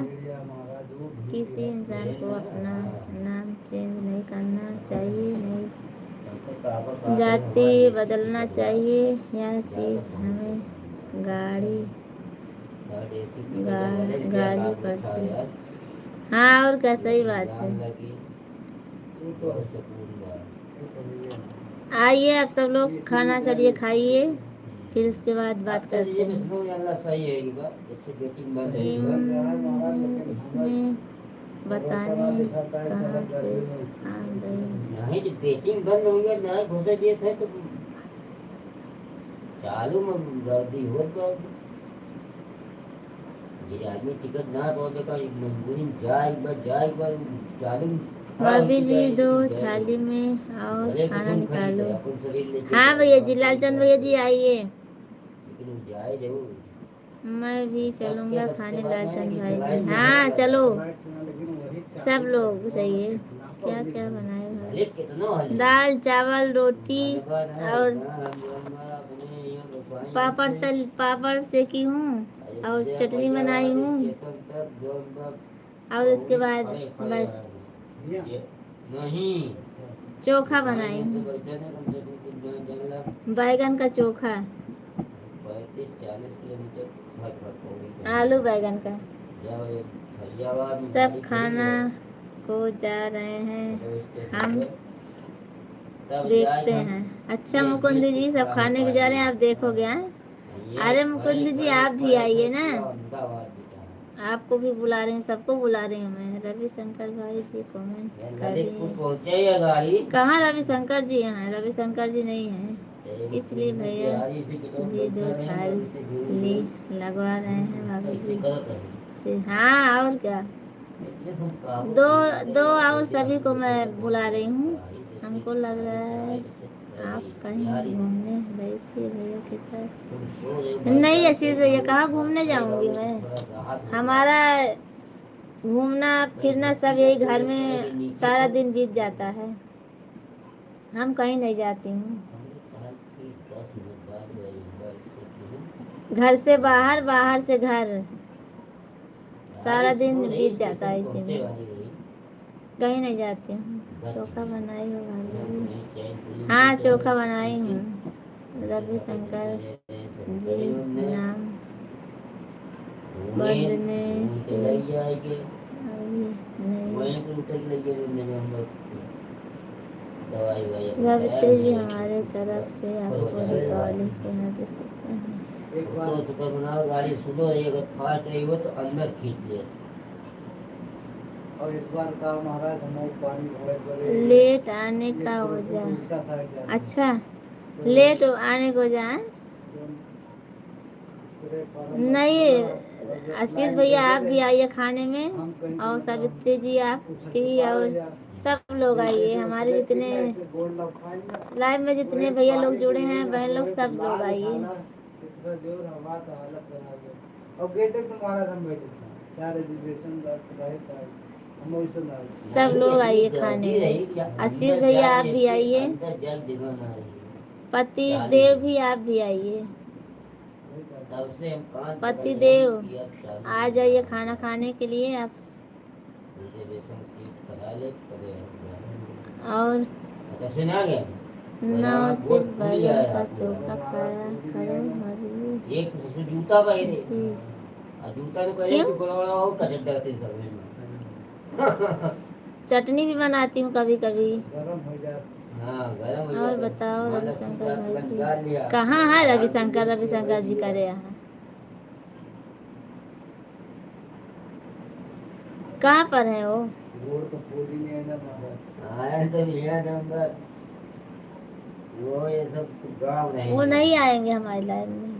किसी इंसान को अपना नाम चेंज नहीं करना चाहिए। नहीं जाति बदलना चाहिए, यह चीज़ हमें गाड़ी गाली पड़ती है। हाँ और क्या, सही बात है। आइए आप सब लोग खाना चलिए खाइए, फिर उसके बाद बात करते हैं। इसमें बताने कहाँ से आ गए। नहीं जब बेटिंग बंद हो गया ना घुसे दिए थे तो चालू में गर्दी हो गई। ये आदमी टिकट ना बोले का मजबूरी जाएगा चालू। भाभी जी दो थाली में और खाना निकालो। हाँ भैया जी, लालचंद भैया जी आइए। लेकिन जाए जरूर। मैं भी चलूँगा खाने, लालचंद भाई जी। हाँ चलो, सब लोग चाहिए। क्या क्या बनाए भाभी? दाल चावल रोटी और पापड़ सेकी हूँ और चटनी बनाई हूँ, और उसके बाद बस नहीं चोखा बनाई हूँ, बैगन का चोखा, 35-40 किलोमीटर आलू बैगन का। सब खाना को जा रहे हैं, हम देखते हैं। अच्छा मुकुंद जी, सब खाने के जा रहे हैं, आप देखोगे? हाँ? अरे मुकुंद जी आप भी आइए ना, आपको भी बुला रही हूँ, सबको बुला रही हूँ मैं। रविशंकर भाई जी कमेंट कर रही हैं। कहाँ रविशंकर जी? यहाँ रविशंकर जी नहीं है, इसलिए भैया जी दो थाली लगवा रहे हैं भाभी जी से। हाँ और क्या, दो दो और सभी को मैं बुला रही हूँ। हमको लग रहा है आप कहीं घूमने गई थी भैया के साथ। नहीं आशीष भैया, कहाँ घूमने जाऊंगी मैं? हमारा घूमना फिरना सब यही घर में सारा दिन बीत जाता है, हम कहीं नहीं जाती हूँ। घर से बाहर, बाहर से घर, सारा दिन बीत जाता है इसी में, कहीं नहीं जाती हूँ। चोखा बनाई हो भाभी? हाँ चोखा बनाई हूँ। रविशंकर जी नाम बदलने से अभी नहीं। रवित्री जी हमारे तरफ से आपको दीपावली के हार्दिक शुभकामनाएं। गाड़ी सुनो, एक फास्ट रही हो तो अंदर खींच ले। और एक बार का महाराज हम पानी भरे लेट आने का वजह, अच्छा लेट आने को वजह नहीं। आशीष भैया आप भी आइए खाने में, और सावित्री जी आप भी, और सब लोग आइए। हमारे जितने लाइव में जितने भैया लोग जुड़े हैं, बहन लोग, सब लोग आइए। सब लोग आइए खाने में। आशीष भैया आप भी आइए, पति देव भी आप भी आइए। पति देव आ जाइए खाना खाने के लिए आप। और नौ सिर्फ बैगन का चोखा खाया करो भाभी। चटनी भी बनाती हूँ कभी कभी। और बताओ रविशंकर भाई जी कहाँ है? रविशंकर जी करे यहाँ, कहाँ पर है वो? वो ये सब गाँव नहीं, वो नहीं आएंगे हमारी लाइन में,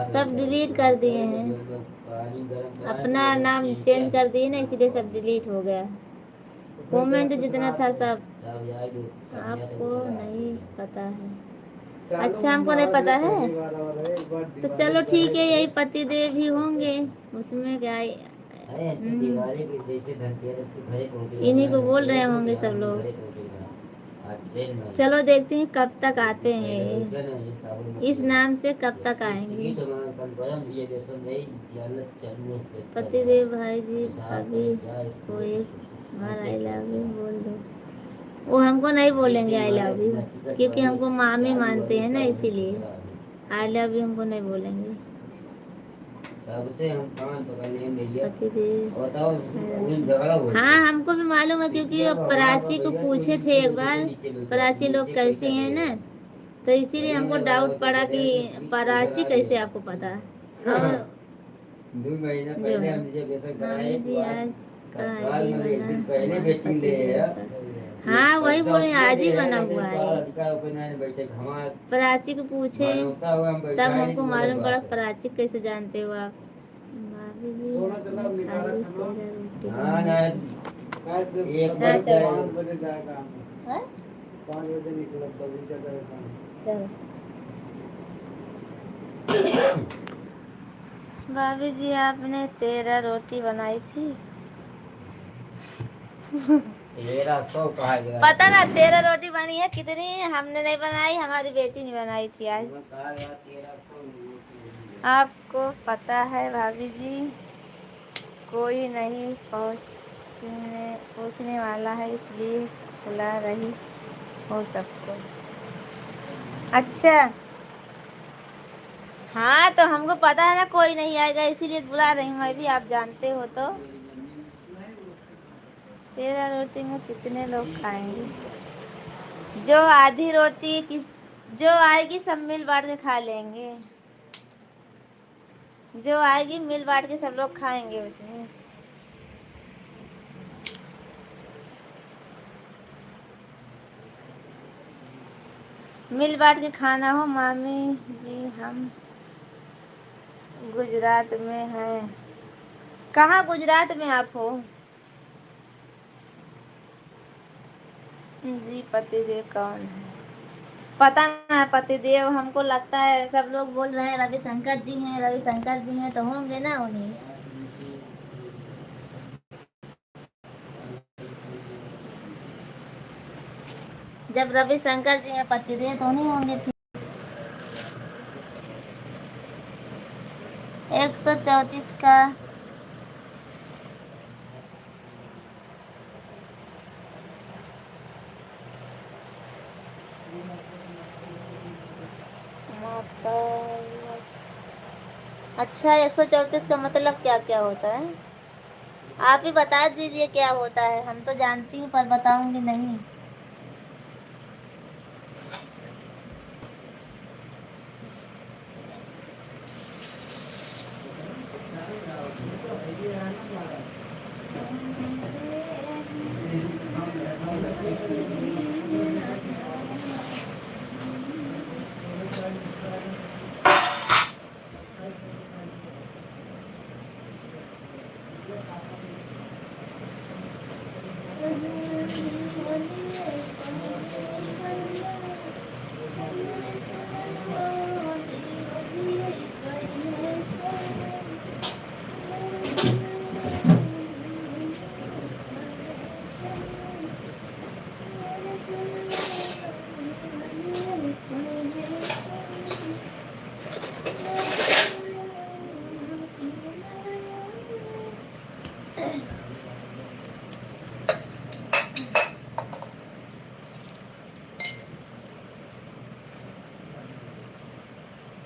सब डिलीट कर दिए हैं, अपना नाम चेंज कर दिए ना, इसलिए सब डिलीट हो गया। कमेंट जितना था सब आपको नहीं पता है? अच्छा हमको नहीं पता है, तो चलो ठीक है, यही पति देव भी होंगे उसमें क्या। इन्हीं को बोल रहे होंगे सब लोग। चलो देखते हैं कब तक आते हैं, इस नाम से कब तक आएंगे। पतिदेव भाई जी भाभी को एक बार आई लव यू बोल दो। वो हमको नहीं बोलेंगे आई लव यू, क्योंकि हमको मामी मानते हैं ना, इसीलिए आई लव यू हमको नहीं बोलेंगे। सबसे हम कान पकड़ने भैया पति देव बताओ उन झगड़ा हुआ हाँ हमको भी मालूम है, क्योंकि अब प्राची को पूछे थे एक बार, प्राची लोग कैसी हैं ना, तो इसीलिए हमको डाउट पड़ा कि प्राची कैसे आपको पता है। और 2 महीना जो पहले है हमसे बेशक बनाए मामी जी तो आज का आज आईडी मतलब एक बना दिन पहले हमारे बेटिंग पति ले देव आया का। हाँ वही बोले आज ही बना हुआ है। बैठे हमारा प्राची को पूछे मानवता हुआ हम तब बैठाए हमको नहीं मालूम गलत पड़ा बात है। प्राची कैसे जानते हो आप। भाभी जी सोना चला आपने निकाला खाली खाना 13 रोटी हाँ बनाई ना थी। कैसे एक हाँ, बार चलो। 5 बजे जाएगा हम। हाँ? 5 बजे निकला तभी चलेगा। चलो भाभी जी आपने 13 रोटी बनाई थी। 1300 कहा गया पता ना 13 रोटी बनी है, कितनी हमने नहीं बनाई, हमारी बेटी ने बनाई थी आज। कहा गया 1300 आपको पता है भाभी जी, कोई नहीं पूछने वाला है, इसलिए बुला रही हो सबको। अच्छा हाँ तो हमको पता है ना कोई नहीं आएगा, इसीलिए बुला रही हूँ मैं भी, आप जानते हो तो। 13 रोटी में कितने लोग खाएंगे? जो आधी रोटी किस जो आएगी सब मिल बांट के खा लेंगे, जो आएगी मिल बांट के सब लोग खाएंगे उसमें। मिल बांट के खाना हो मामी जी। हम गुजरात में हैं। कहाँ गुजरात में आप हो जी? पतिदेव कौन है? पता ना पतिदेव, हमको लगता है सब लोग बोल रहे हैं रविशंकर जी हैं, रविशंकर जी हैं, तो होंगे ना उन्हीं। जब रविशंकर जी हैं पतिदेव तो नहीं होंगे फिर। 134 का मतलब, अच्छा 134 का मतलब क्या क्या होता है? आप ही बता दीजिए क्या होता है, हम तो जानती हूँ पर बताऊंगी नहीं।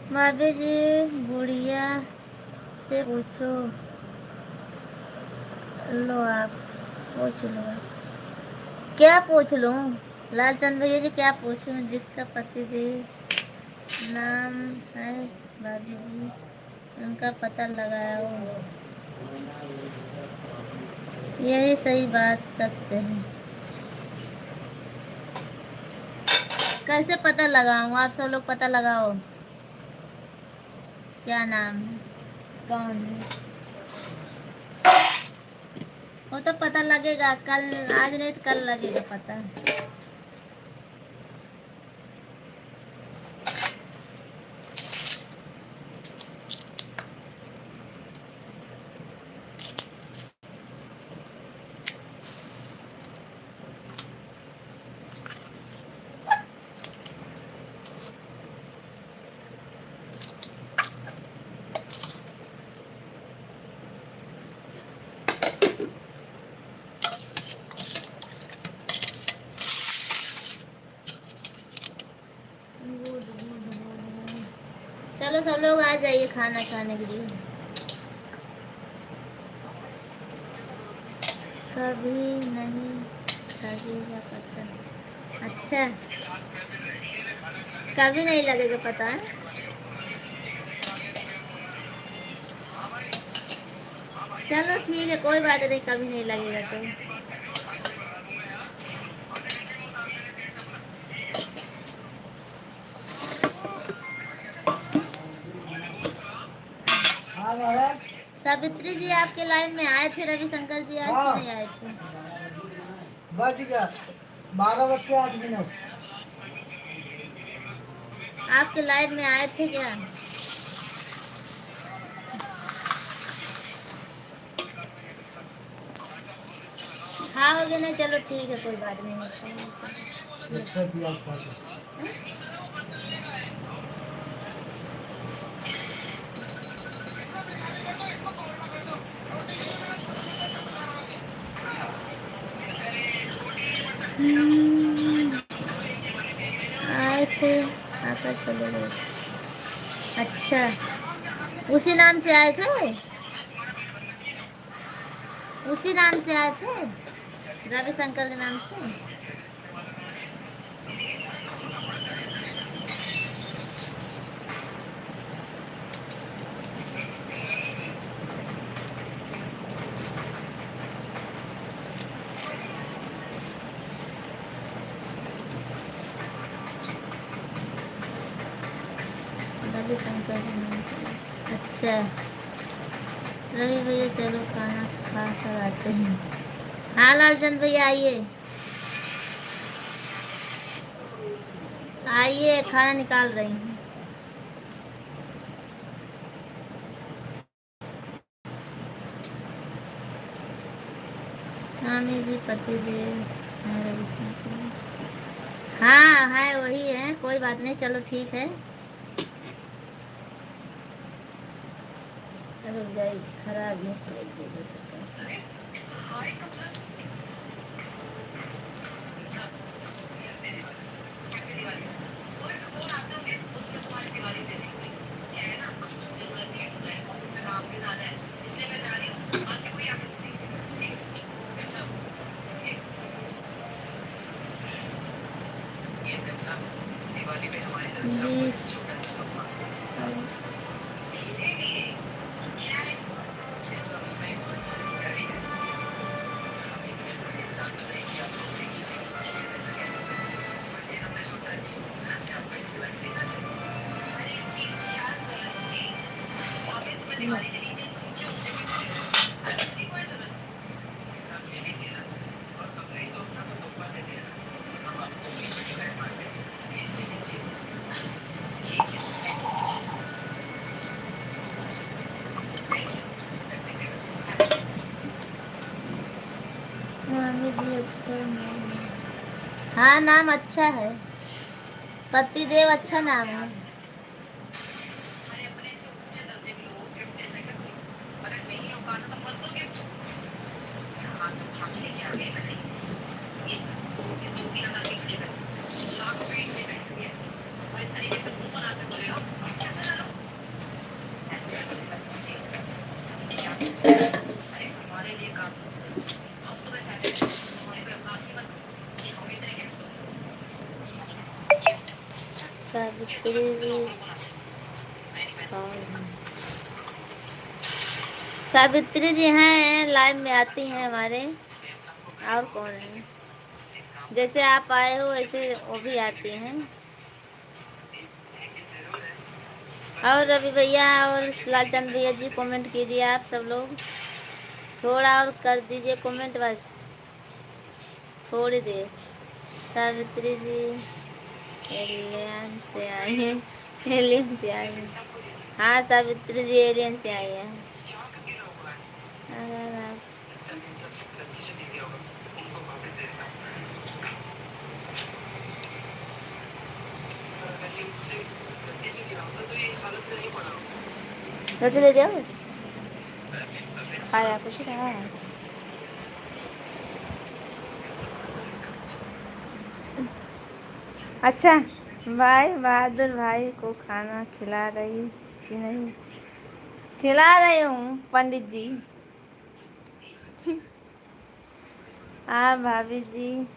भाभी जी बुढ़िया से पूछो, लो आप पूछ लो। क्या पूछ लूँ लालचंद भैया जी, क्या पूछूं? जिसका पतिदेव नाम है भाभी जी उनका पता लगाओ, यही सही बात सत्य है। कैसे पता लगाऊं? आप सब लोग पता लगाओ, क्या नाम है, कौन है, वो तो पता लगेगा कल, आज नहीं तो कल लगेगा पता। चलो सब लोग आ जाइए खाना खाने के लिए। कभी नहीं लगेगा पता। अच्छा, कभी नहीं लगेगा पता है। चलो ठीक है, कोई बात नहीं, कभी नहीं लगेगा तो। हाँ महाराज। सावित्री जी आपके लाइव में आए थे, रविशंकर जी आज क्यों हाँ नहीं आए थे? बज गया 12:08। आपके लाइव में आए थे क्या? खाओगे नहीं, चलो ठीक है, कोई बात नहीं। प्याज काटो। आए थे, आकर चले गए। अच्छा, उसी नाम से आए थे? उसी नाम से आए थे, रविशंकर के नाम से? रविशंकर के नाम से। अच्छा रवि भैया, चलो खाना खा कर आते हैं। हाँ लालचंद भैया आइए, आइए, खाना निकाल रही हूँ। स्वामी जी पति देव है रविशंकर। हाँ है, वही है, कोई बात नहीं, चलो ठीक है। रुक जाइए, खराब है स्वामी जी। अच्छा नाम है। हाँ नाम अच्छा है, पति देव अच्छा नाम है। सावित्री जी, सावित्री जी हैं, लाइव में आती हैं हमारे। और कौन है? जैसे आप आए हो वैसे वो भी आती हैं। और रवि भैया और लालचंद भैया जी कमेंट कीजिए, आप सब लोग थोड़ा और कर दीजिए कमेंट, बस थोड़ी देर। सावित्री जी एलियन से आई हैं, एलियन से आई हैं। हाँ सावित्री जी एलियन से आई हैं। अगर आप रोटी दे दिया खाया कुछ रहा। अच्छा भाई बहादुर भाई को खाना खिला रही कि नहीं? खिला रही हूँ पंडित जी। हाँ भाभी जी,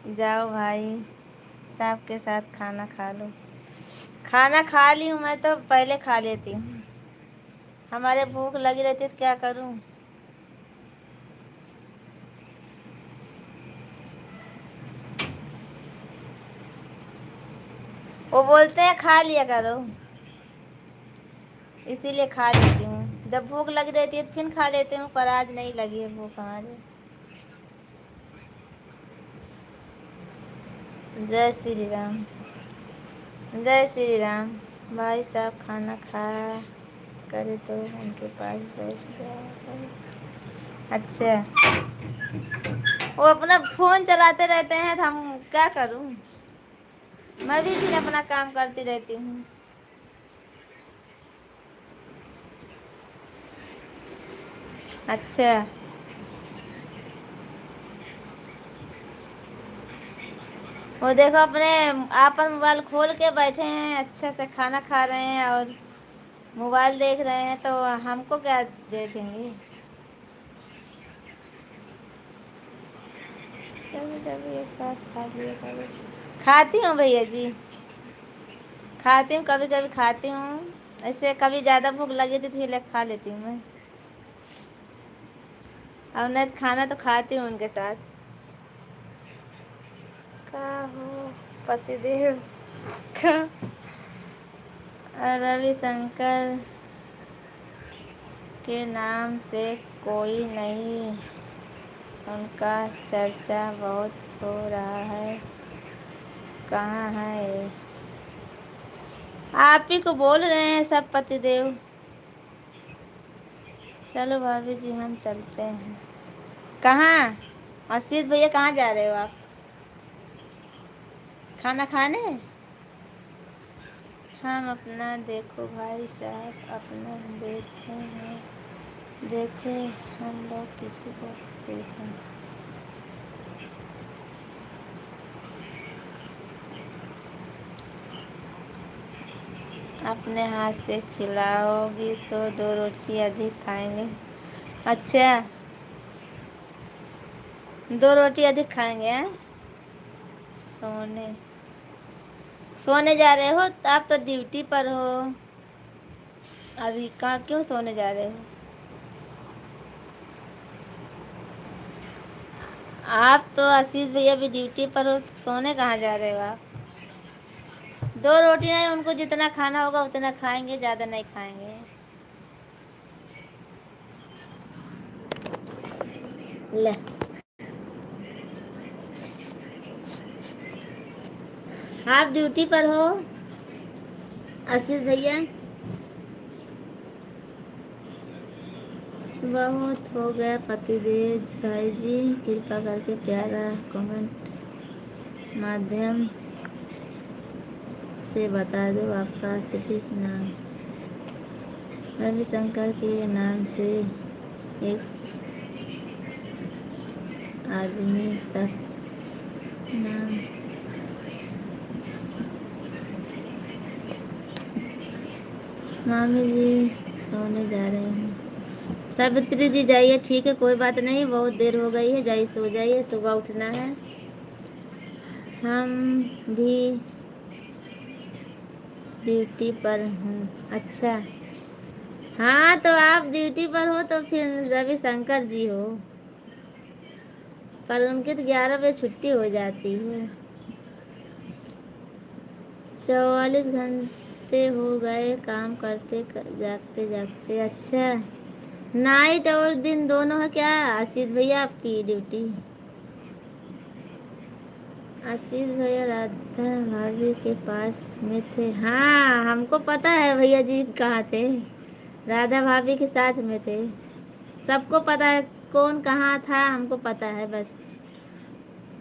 जाओ भाई साहब के साथ खाना खा लो। खाना खा ली हूँ, मैं तो पहले खा लेती हूँ। हमारे भूख लगी रहती है तो क्या करूँ। वो बोलते हैं खा लिया करो, इसीलिए खा लेती हूँ। जब भूख लगी रहती है तो फिर खा लेती हूँ, पर आज नहीं लगी है भूख हमारी। जय श्री राम, जय श्री राम। भाई साहब खाना खा करे तो उनके पास बैठ जाया करो। अच्छा, वो अपना फोन चलाते रहते हैं तो हम क्या करूं। मैं भी फिर अपना काम करती रहती हूँ। अच्छा, वो देखो अपने आपन मोबाइल खोल के बैठे हैं, अच्छे से खाना खा रहे हैं और मोबाइल देख रहे हैं, तो हमको क्या देखेंगे। कभी कभी एक साथ खा लिया कभी। खाती हूँ भैया जी, खाती हूँ, कभी कभी खाती हूँ। ऐसे कभी ज़्यादा भूख लगी थी तो इसलिए खा लेती हूँ मैं, और नहीं तो खाना तो खाती हूँ उनके साथ। का हो पतिदेव का रविशंकर के नाम से कोई नहीं, उनका चर्चा बहुत हो रहा है। कहाँ है ये? आप ही को बोल रहे हैं सब पतिदेव। चलो भाभी जी हम चलते हैं। कहाँ? असीत भैया कहाँ जा रहे हो आप? खाना खाने? हम अपना देखो भाई साहब, अपना देखे हैं, देखे हम लोग किसी को देखें। अपने हाथ से खिलाओगी तो 2 रोटी अधिक खाएंगे। अच्छा, 2 रोटी अधिक खाएंगे हैं? सोने सोने जा रहे हो? तो आप तो ड्यूटी पर हो, अभी कहाँ क्यों सोने जा रहे हो? आप तो आशीष भैया भी ड्यूटी पर हो, सोने कहाँ जा रहे हो आप? 2 रोटी नहीं, उनको जितना खाना होगा उतना खाएंगे, ज़्यादा नहीं खाएंगे। ले, आप ड्यूटी पर हो आशीष भैया? बहुत हो गया पतिदेव भाई जी, कृपा करके प्यारा कमेंट माध्यम से बता दो आपका असली नाम। रविशंकर के नाम से एक आदमी तक नाम। मामी जी सोने जा रहे हैं। सावित्री जी जाइए, ठीक है, कोई बात नहीं, बहुत देर हो गई है, जाइए सो जाइए, सुबह उठना है। हम भी ड्यूटी पर हूँ। अच्छा, हाँ तो आप ड्यूटी पर हो तो फिर रविशंकर जी हो, पर उनकी तो 11 बजे छुट्टी हो जाती है। 44 घंटे हो गए काम करते जागते जागते। अच्छा, नाइट और दिन दोनों है क्या आशीष भैया आपकी ड्यूटी? आशीष भैया राधा भाभी के पास में थे। हाँ हमको पता है भैया जी कहाँ थे, राधा भाभी के साथ में थे। सबको पता है कौन कहाँ था, हमको पता है बस।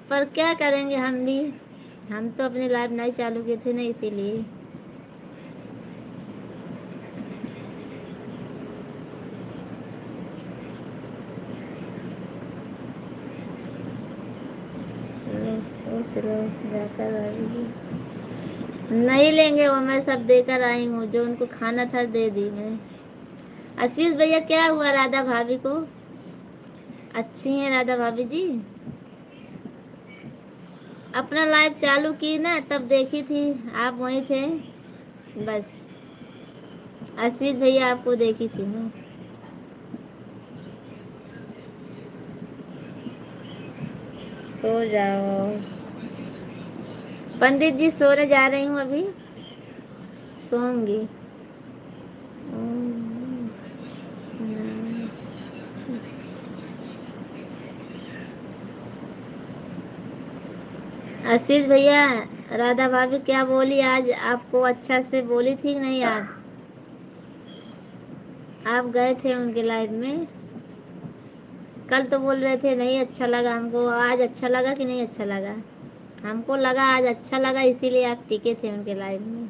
पर क्या करेंगे हम भी, हम तो अपनी लाइफ नहीं चालू किए थे ना, इसीलिए। चलो जाकर भाभी जी नहीं लेंगे, वो मैं सब देकर आई हूँ, जो उनको खाना था दे दी मैं। आशीष भैया क्या हुआ राधा भाभी को? अच्छी हैं राधा भाभी जी? अपना लाइव चालू की ना, तब देखी थी, आप वहीं थे बस। आशीष भैया आपको देखी थी मैं। सो जाओ पंडित जी, सोने जा रही हूँ अभी, सोऊंगी। ओम नमः। आशीष भैया, राधा भाभी क्या बोली आज आपको? अच्छा से बोली थी कि नहीं? आप गए थे उनके लाइव में? कल तो बोल रहे थे नहीं अच्छा लगा हमको, आज अच्छा लगा कि नहीं अच्छा लगा? हमको लगा आज अच्छा लगा, इसीलिए आप टिके थे उनके लाइव में।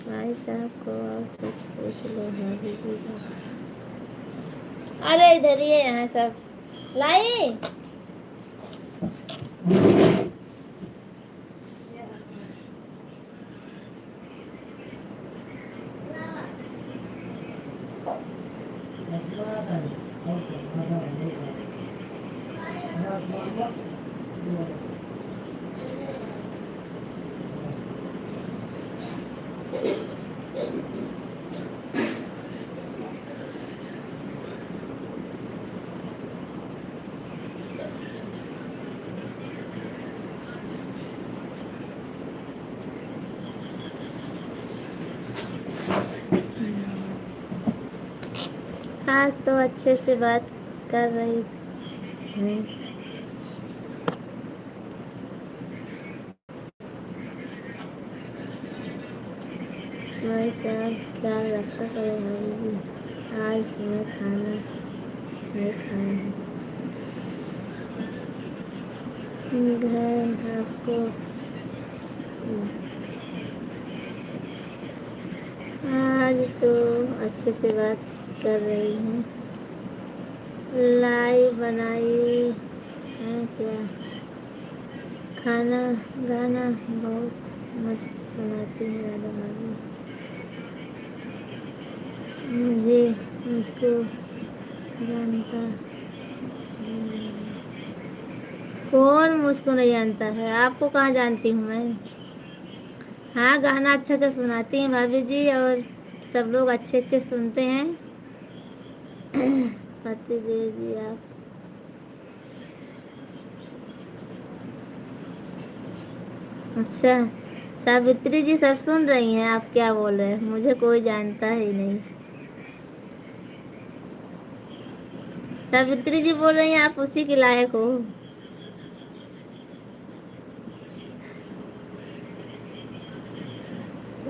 भाई साहब को और कुछ पूछ लो भाभी जी का। अरे इधर ही है, यहाँ सब लाई। आज तो अच्छे से बात कर रही है। भाई साहब ख्याल रखा करो भाभी जी, आज मैं खाना नहीं खाई हूँ। घर आपको आज तो अच्छे से बात कर रही हैं। लाइव बनाई है क्या? खाना गाना बहुत मस्त सुनाती है राधा भाभी। मुझको जानता कौन? मुझको नहीं जानता है, आपको कहाँ जानती हूँ मैं? हाँ, गाना अच्छा अच्छा सुनाती हैं भाभी जी, और सब लोग अच्छे अच्छे सुनते हैं। पति देव जी आप अच्छा, सावित्री जी सब सुन रही हैं, आप क्या बोल रहे हैं? मुझे कोई जानता ही नहीं। सावित्री जी बोल रही हैं आप उसी के लायक हो।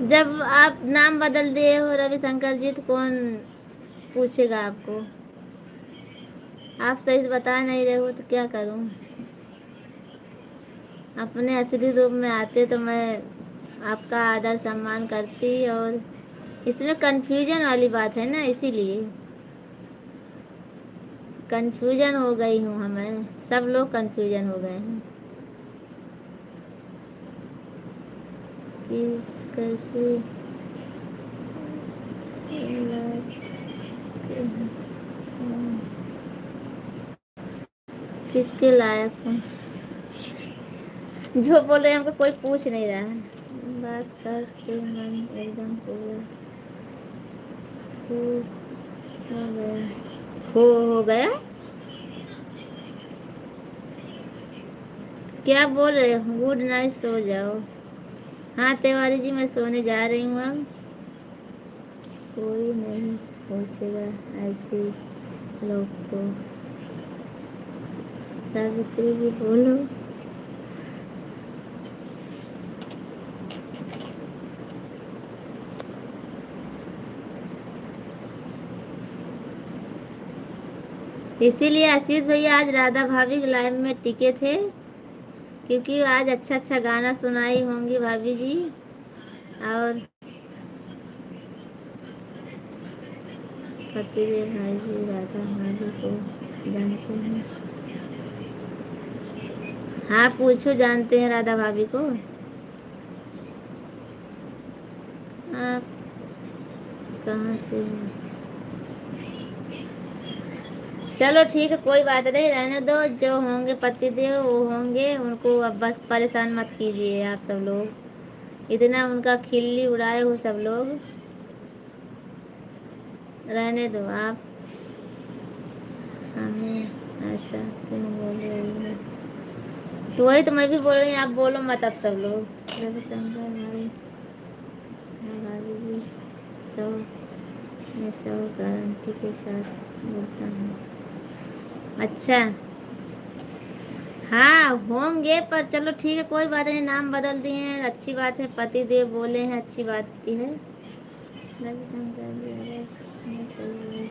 जब आप नाम बदल दिए हो रविशंकर जी, तो कौन पूछेगा आपको? आप सही से बता नहीं रहे हो तो क्या करूं? अपने असली रूप में आते तो मैं आपका आदर सम्मान करती, और इसमें कंफ्यूजन वाली बात है ना, इसीलिए कंफ्यूजन हो गई हूँ। हमें सब लोग कंफ्यूजन हो गए हैं। किस कैसे किसके लायक हूँ? जो बोल रहे हैं हमको कोई पूछ नहीं रहा है। बात करके मन एकदम पूरा हो गया। हो गया? क्या बोल रहे हो? गुड नाइट, सो जाओ। हाँ तिवारी जी, मैं सोने जा रही हूँ अब। कोई नहीं पूछेगा ऐसे लोग को। सावित्री जी बोलो। इसीलिए आशीष भैया आज राधा भाभी के लाइव में टिके थे, क्योंकि आज अच्छा अच्छा गाना सुनाई होंगी भाभी जी, और पतिदेव भाई जी राधा भाभी को जानते हैं। हाँ पूछो, जानते हैं राधा भाभी को आप कहाँ से हो? चलो ठीक है, कोई बात नहीं, रहने दो। जो होंगे पतिदेव वो होंगे, उनको अब बस परेशान मत कीजिए आप सब लोग। इतना उनका खिल्ली उड़ाए हो सब लोग, रहने दो आप। हमें ऐसा क्यों बोल रही हो? तो वही तो मैं भी बोल रही हूँ, आप बोलो मत अब सब लोग। रविशंकर हमारी भाभी जी सौ मैं 100 गारंटी के साथ बोलता हूँ। अच्छा हाँ होंगे, पर चलो ठीक है, कोई बात नहीं, नाम बदल दिए हैं, अच्छी बात है। पति देव बोले हैं, अच्छी बात ही है। रविशंकर जी अगर मैं सही बोलूँ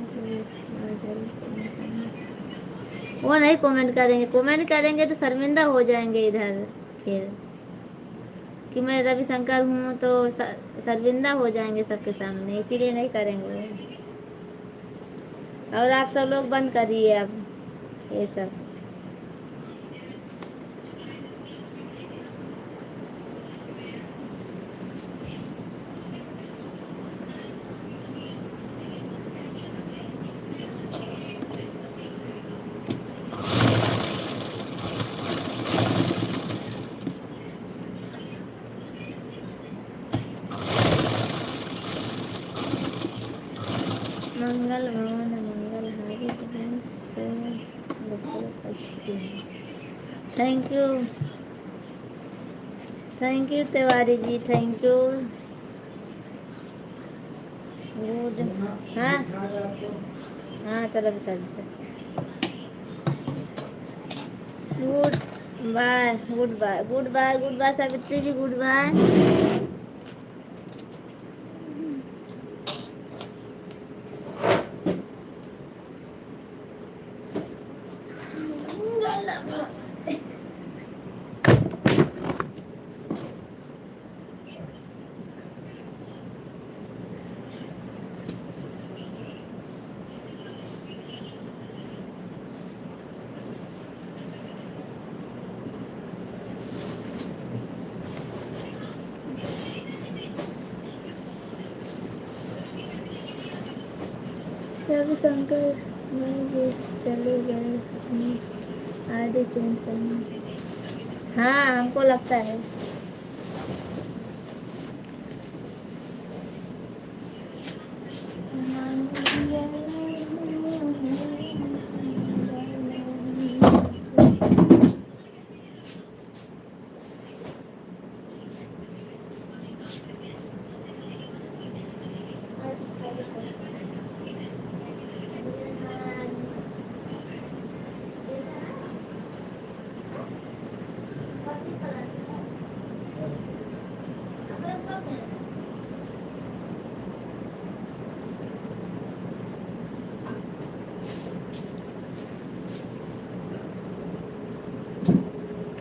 तो एक बार जरूर कमेंट करना। वो नहीं कमेंट करेंगे, कमेंट करेंगे तो शर्मिंदा हो जाएंगे इधर फिर, कि मैं रविशंकर हूँ तो शर्मिंदा हो जाएंगे सबके सामने, इसीलिए नहीं करेंगे वो। और आप सब लोग बंद करिए अब ये सब। मंगल भवन मंगल हारी thank you Tiwari ji, thank you. Good हाँ हाँ चलो Vishal ji, good bye good bye good bye good bye Savitri ji, good bye. Ravishankar मैं भी चले गए अपनी आईडी चेंज करने। हाँ हमको लगता है।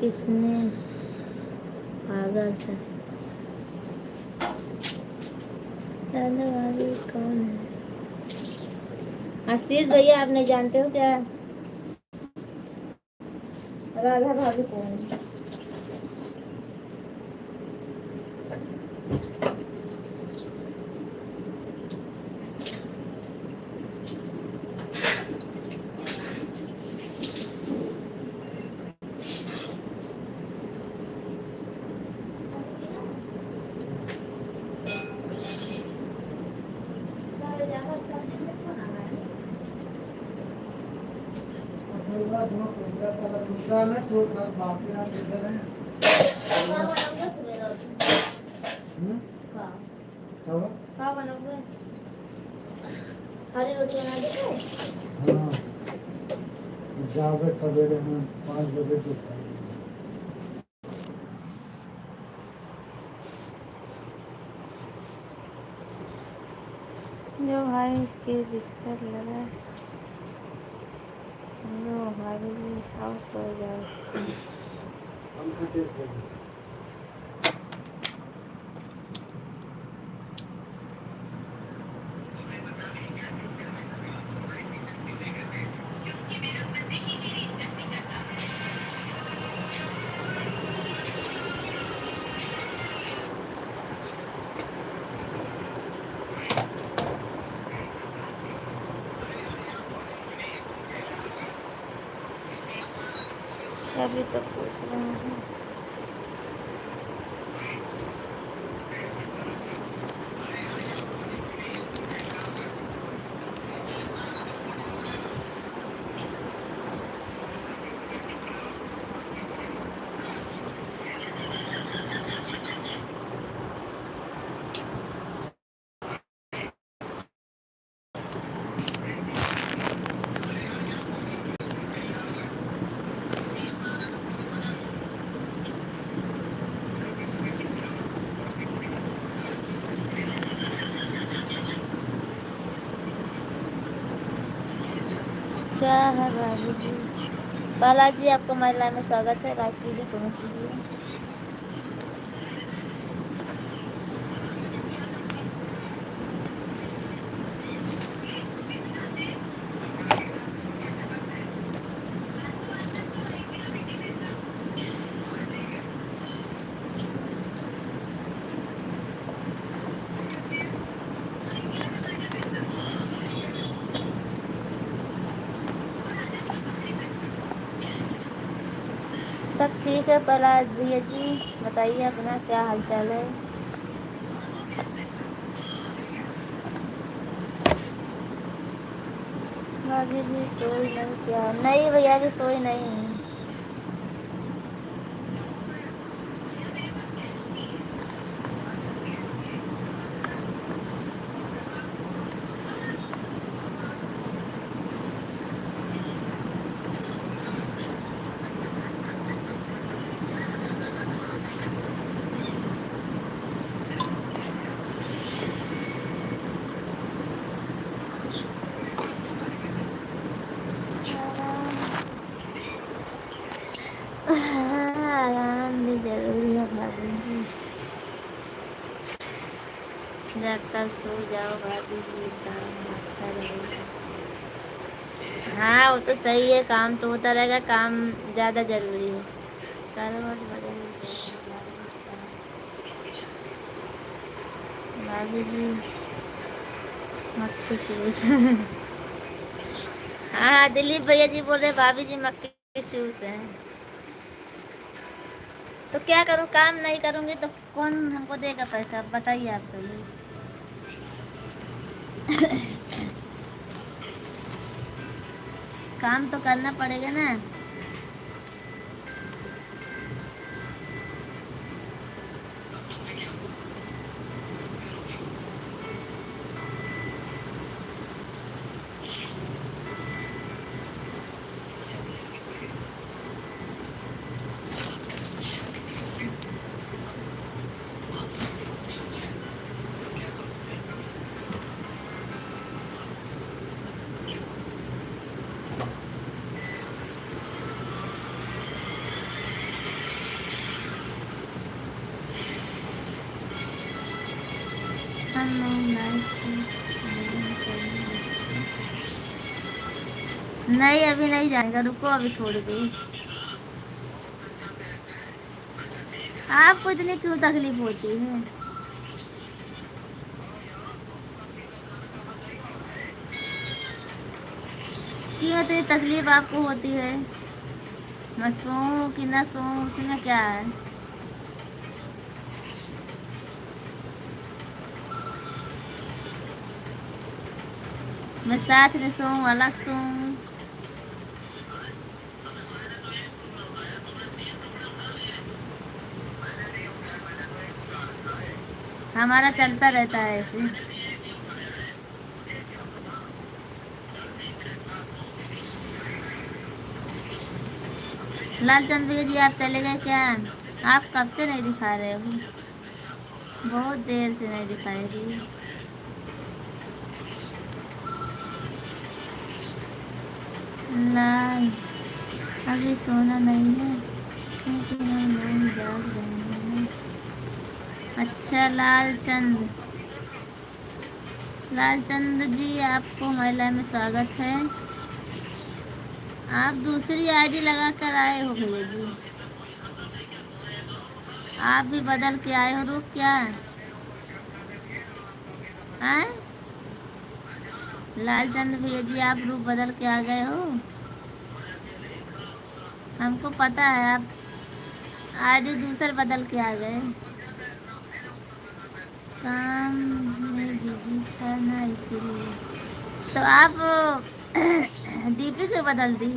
किसने पागल था? राधा भाभी कौन है? आशीष भैया आप नहीं जानते हो क्या राधा भाभी कौन है? दूसरा में थोड़ा बाकी आप इधर हैं। क्या बनाओगे? हरी रोटी बना दो। हाँ जाओगे सवेरे में 5 बजे तो जो भाई के बिस्तर लगा लो भाभी जी, आओ सो जाओ। पंखा तेज कर दो। अभी तो पूछ रहे हैं। क्या है भाभी जी? बालाजी आपको महिला में स्वागत है। लाइक कीजिए, कमेंट कीजिए। सब ठीक है प्रहलाद भैया जी, बताइए अपना क्या हाल चाल है। भाभी जी सोई नहीं क्या? नहीं भैया, अभी सोई नहीं हूँ। आराम भी जरूरी है भाभी जी। जाकर सो जाओ भाभी जी, काम होता रहेगा। हाँ वो तो सही है, काम तो होता रहेगा, काम ज़्यादा जरूरी है। करवट बदल भाभी जी मक्खी चूस। हाँ दिलीप भैया जी बोल रहे भाभी जी मक्खी चूस है। तो क्या करूँ, काम नहीं करूँगी तो कौन हमको देगा पैसा? बताइए आप सभी। काम तो करना पड़ेगा ना। नहीं अभी नहीं जाएगा, रुको अभी थोड़ी देर। आपको इतनी क्यों तकलीफ होती है? क्यों इतनी तकलीफ आपको होती है? मैं सोऊं कि ना सोऊं उसमें क्या है? मैं साथ में सोऊं अलग सोऊं? हमारा चलता रहता है ऐसे। लालचंद भैया जी आप चले गए क्या? आप कब से नहीं दिखा रहे हो? बहुत देर से नहीं दिखाई दी। लाल अभी सोना नहीं है क्योंकि हम लोग जाग रहे हैं। अच्छा लालचंद जी आपको महिला में स्वागत है। आप दूसरी आईडी लगा कर आए हो भैया जी? आप भी बदल के आए हो रूप क्या? आए लालचंद भैया जी आप रूप बदल के आ गए हो? हमको पता है आप आईडी दूसर बदल के आ गए। काम में बिजी था ना इसीलिए। तो आप डीपी क्यों बदल दी?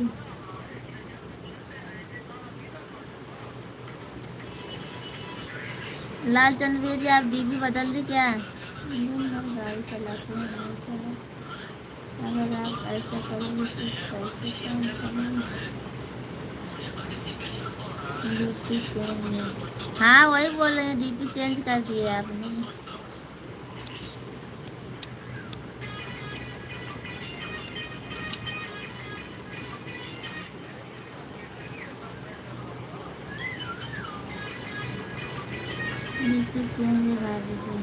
लालचंद भैया जी आप डीपी बदल दी क्या? दिन भर गाड़ी चलाते हैं ऐसा है। अगर आप ऐसा करोगे तो कैसे काम करोगे? डीपी चेंज है। हाँ वही बोल रहे हैं, डीपी चेंज कर दिए आपने। डीपी चेंज है भाभी जी।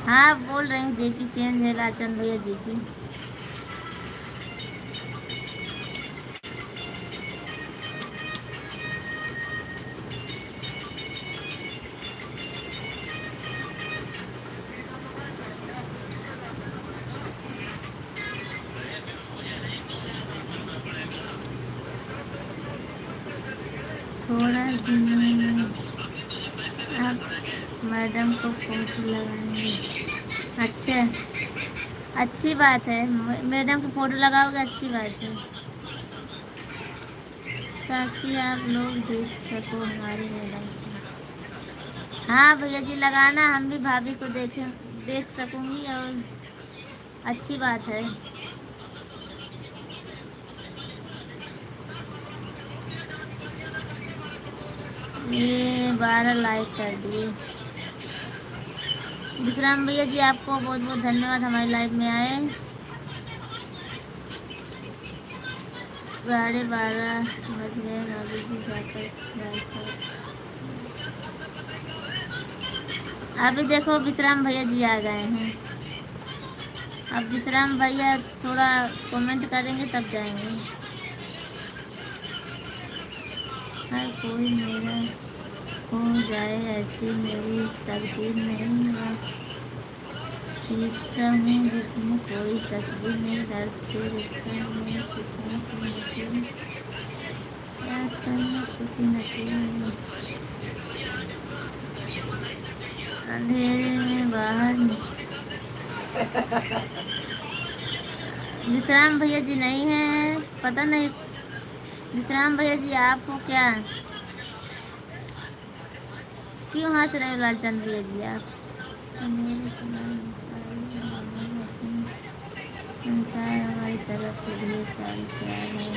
हाँ बोल रहे हैं डीपी चेंज है लालचंद भैया जी की। थोड़ा दिनों में आप मैडम को फोटो लगाएंगे। अच्छा अच्छी बात है, मैडम को फोटो लगाओगे अच्छी बात है, ताकि आप लोग देख सको हमारी मैडम को। हाँ भैया जी लगाना, हम भी भाभी को देख सकूँगी और अच्छी बात है। ये 12 लाइक कर दिए। विश्राम भैया जी आपको बहुत बहुत धन्यवाद हमारी लाइव में आए। 12:30 बज गए भाभी जी जाकर। अभी देखो विश्राम भैया जी आ गए हैं। अब विश्राम भैया थोड़ा कमेंट करेंगे तब जाएंगे। हर कोई मेरा हो जाए ऐसी मेरी तकदीर नहीं है। शीशा हूँ जिसमें कोई तस्वीर नहीं, दर्द से रिश्ता में खुशियों की नसीब याद करना खुशी नसीब नहीं। अंधेरे में बाहर विश्राम भैया जी नहीं है, पता नहीं विश्राम भैया जी आप हो क्या? क्यों हंस रहे हो लालचंद भैया जी आप? अंधेरे से बाहर निकालो, संसार हमारी तरफ से ढेर सारी प्यार है।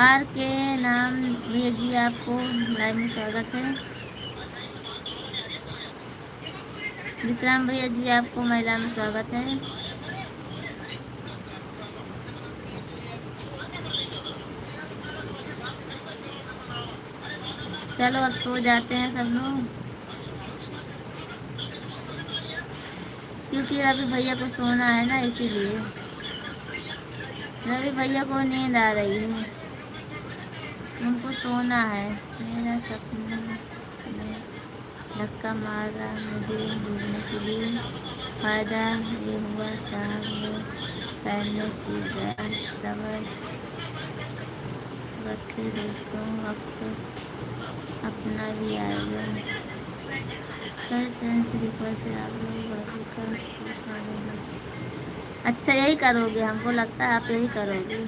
आर के नाम भैया जी आपको लाइव में स्वागत है। विश्राम भैया जी आपको महिला में स्वागत है। चलो अब सो जाते हैं सब लोग, क्योंकि रवि भैया को सोना है ना, इसीलिए रवि भैया को नींद आ रही है, उनको सोना है। मेरा सपना में धक्का मार रहा मुझे डूबने के लिए, फ़ायदा ये हुआ साहब में तैरने सीख गया। सबर रखे दोस्तों, वक्त अपना भी आएगा। सर फ्रेंड्स रिक्वेस्ट से आप लोग बाबू का स्वागत है। अच्छा यही करोगे, हमको लगता है आप यही करोगे।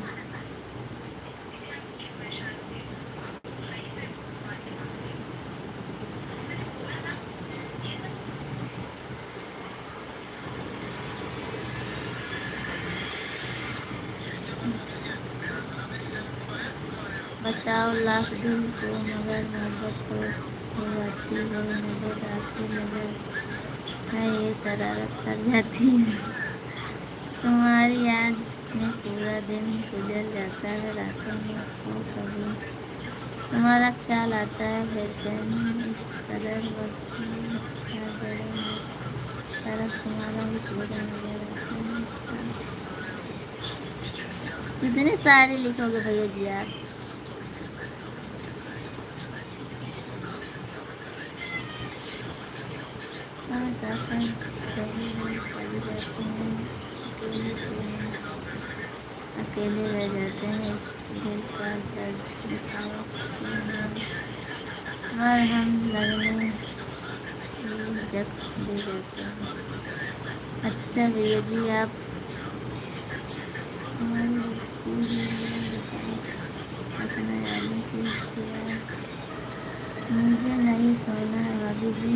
बचाओ लाख दिल को मगर मोहब्बत तो हो जाती है, नजर आती नजर है ये शरारत कर जाती है। तुम्हारी याद में पूरा दिन गुजर जाता है, रातों में को कभी तुम्हारा ख्याल आता है, बेचैनी इस कदर बढ़ती है, बड़े तरफ तुम्हारा ही चेहरा नजर आता है। कितने सारे लिखोगे भैया जी आप? साफन कभी भी चली जाती हैं, सुकून देते हैं। अकेले रह जाते हैं, इस दिल का दर्द दिखाओ और हम लगने ये जख्म दे जाते हैं। अच्छा भैया जी, आप हमारी दोस्ती अपने आदमी की चिराग मुझे नहीं सोना है भाभी जी,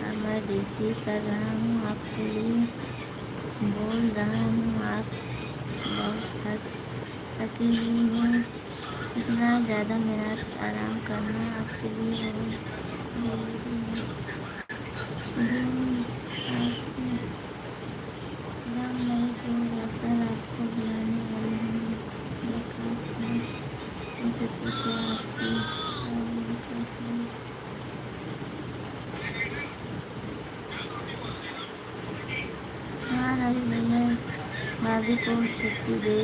अब मैं ड्यूटी कर रहा हूँ, आपके लिए बोल रहा हूँ। आप बहुत थकी हुई हो, इतना ज़्यादा मेहनत आराम करना आपके लिए बहुत ज़रूरी है। आपसे दम नहीं तो जाकर आपको बुलाने वाली हूँ। तो क्या आपकी हाँ रवि भैया, भाभी को छुट्टी दे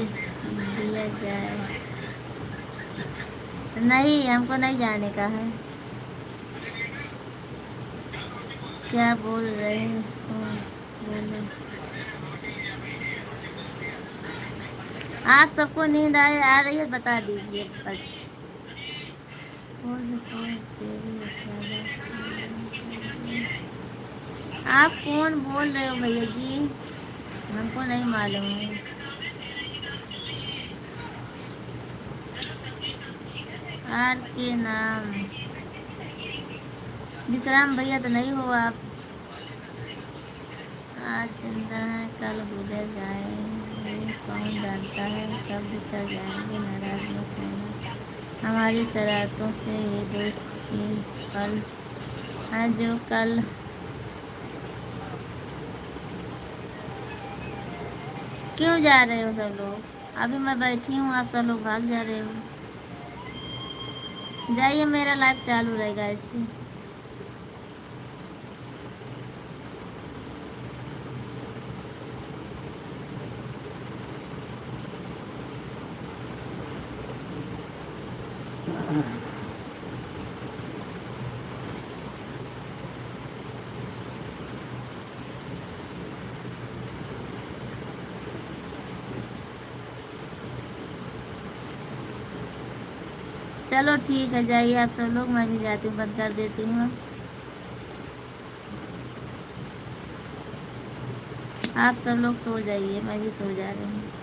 दिया जाए। नहीं, हमको नहीं जाने का है। क्या बोल रहे हो, बोलो। आप सबको नींद आ रही है, बता दीजिए बस। आप कौन बोल रहे हो भैया जी, हमको नहीं मालूम है। आर के नाम विश्राम भैया तो नहीं हो आप। आज जिंदा है कल गुजर जाएंगे, कौन जानता है कब बिछड़ जाएंगे। नाराज मत होना, हमारी शरारतों से ये दोस्त की पल है जो कल। क्यों जा रहे हो सब लोग? अभी मैं बैठी हूँ, आप सब लोग भाग जा रहे हो। जाइए, मेरा लाइफ चालू रहेगा ऐसे। चलो ठीक है, जाइए आप सब लोग, मैं भी जाती हूँ, बंद कर देती हूँ। अब आप सब लोग सो जाइए, मैं भी सो जा रही हूँ।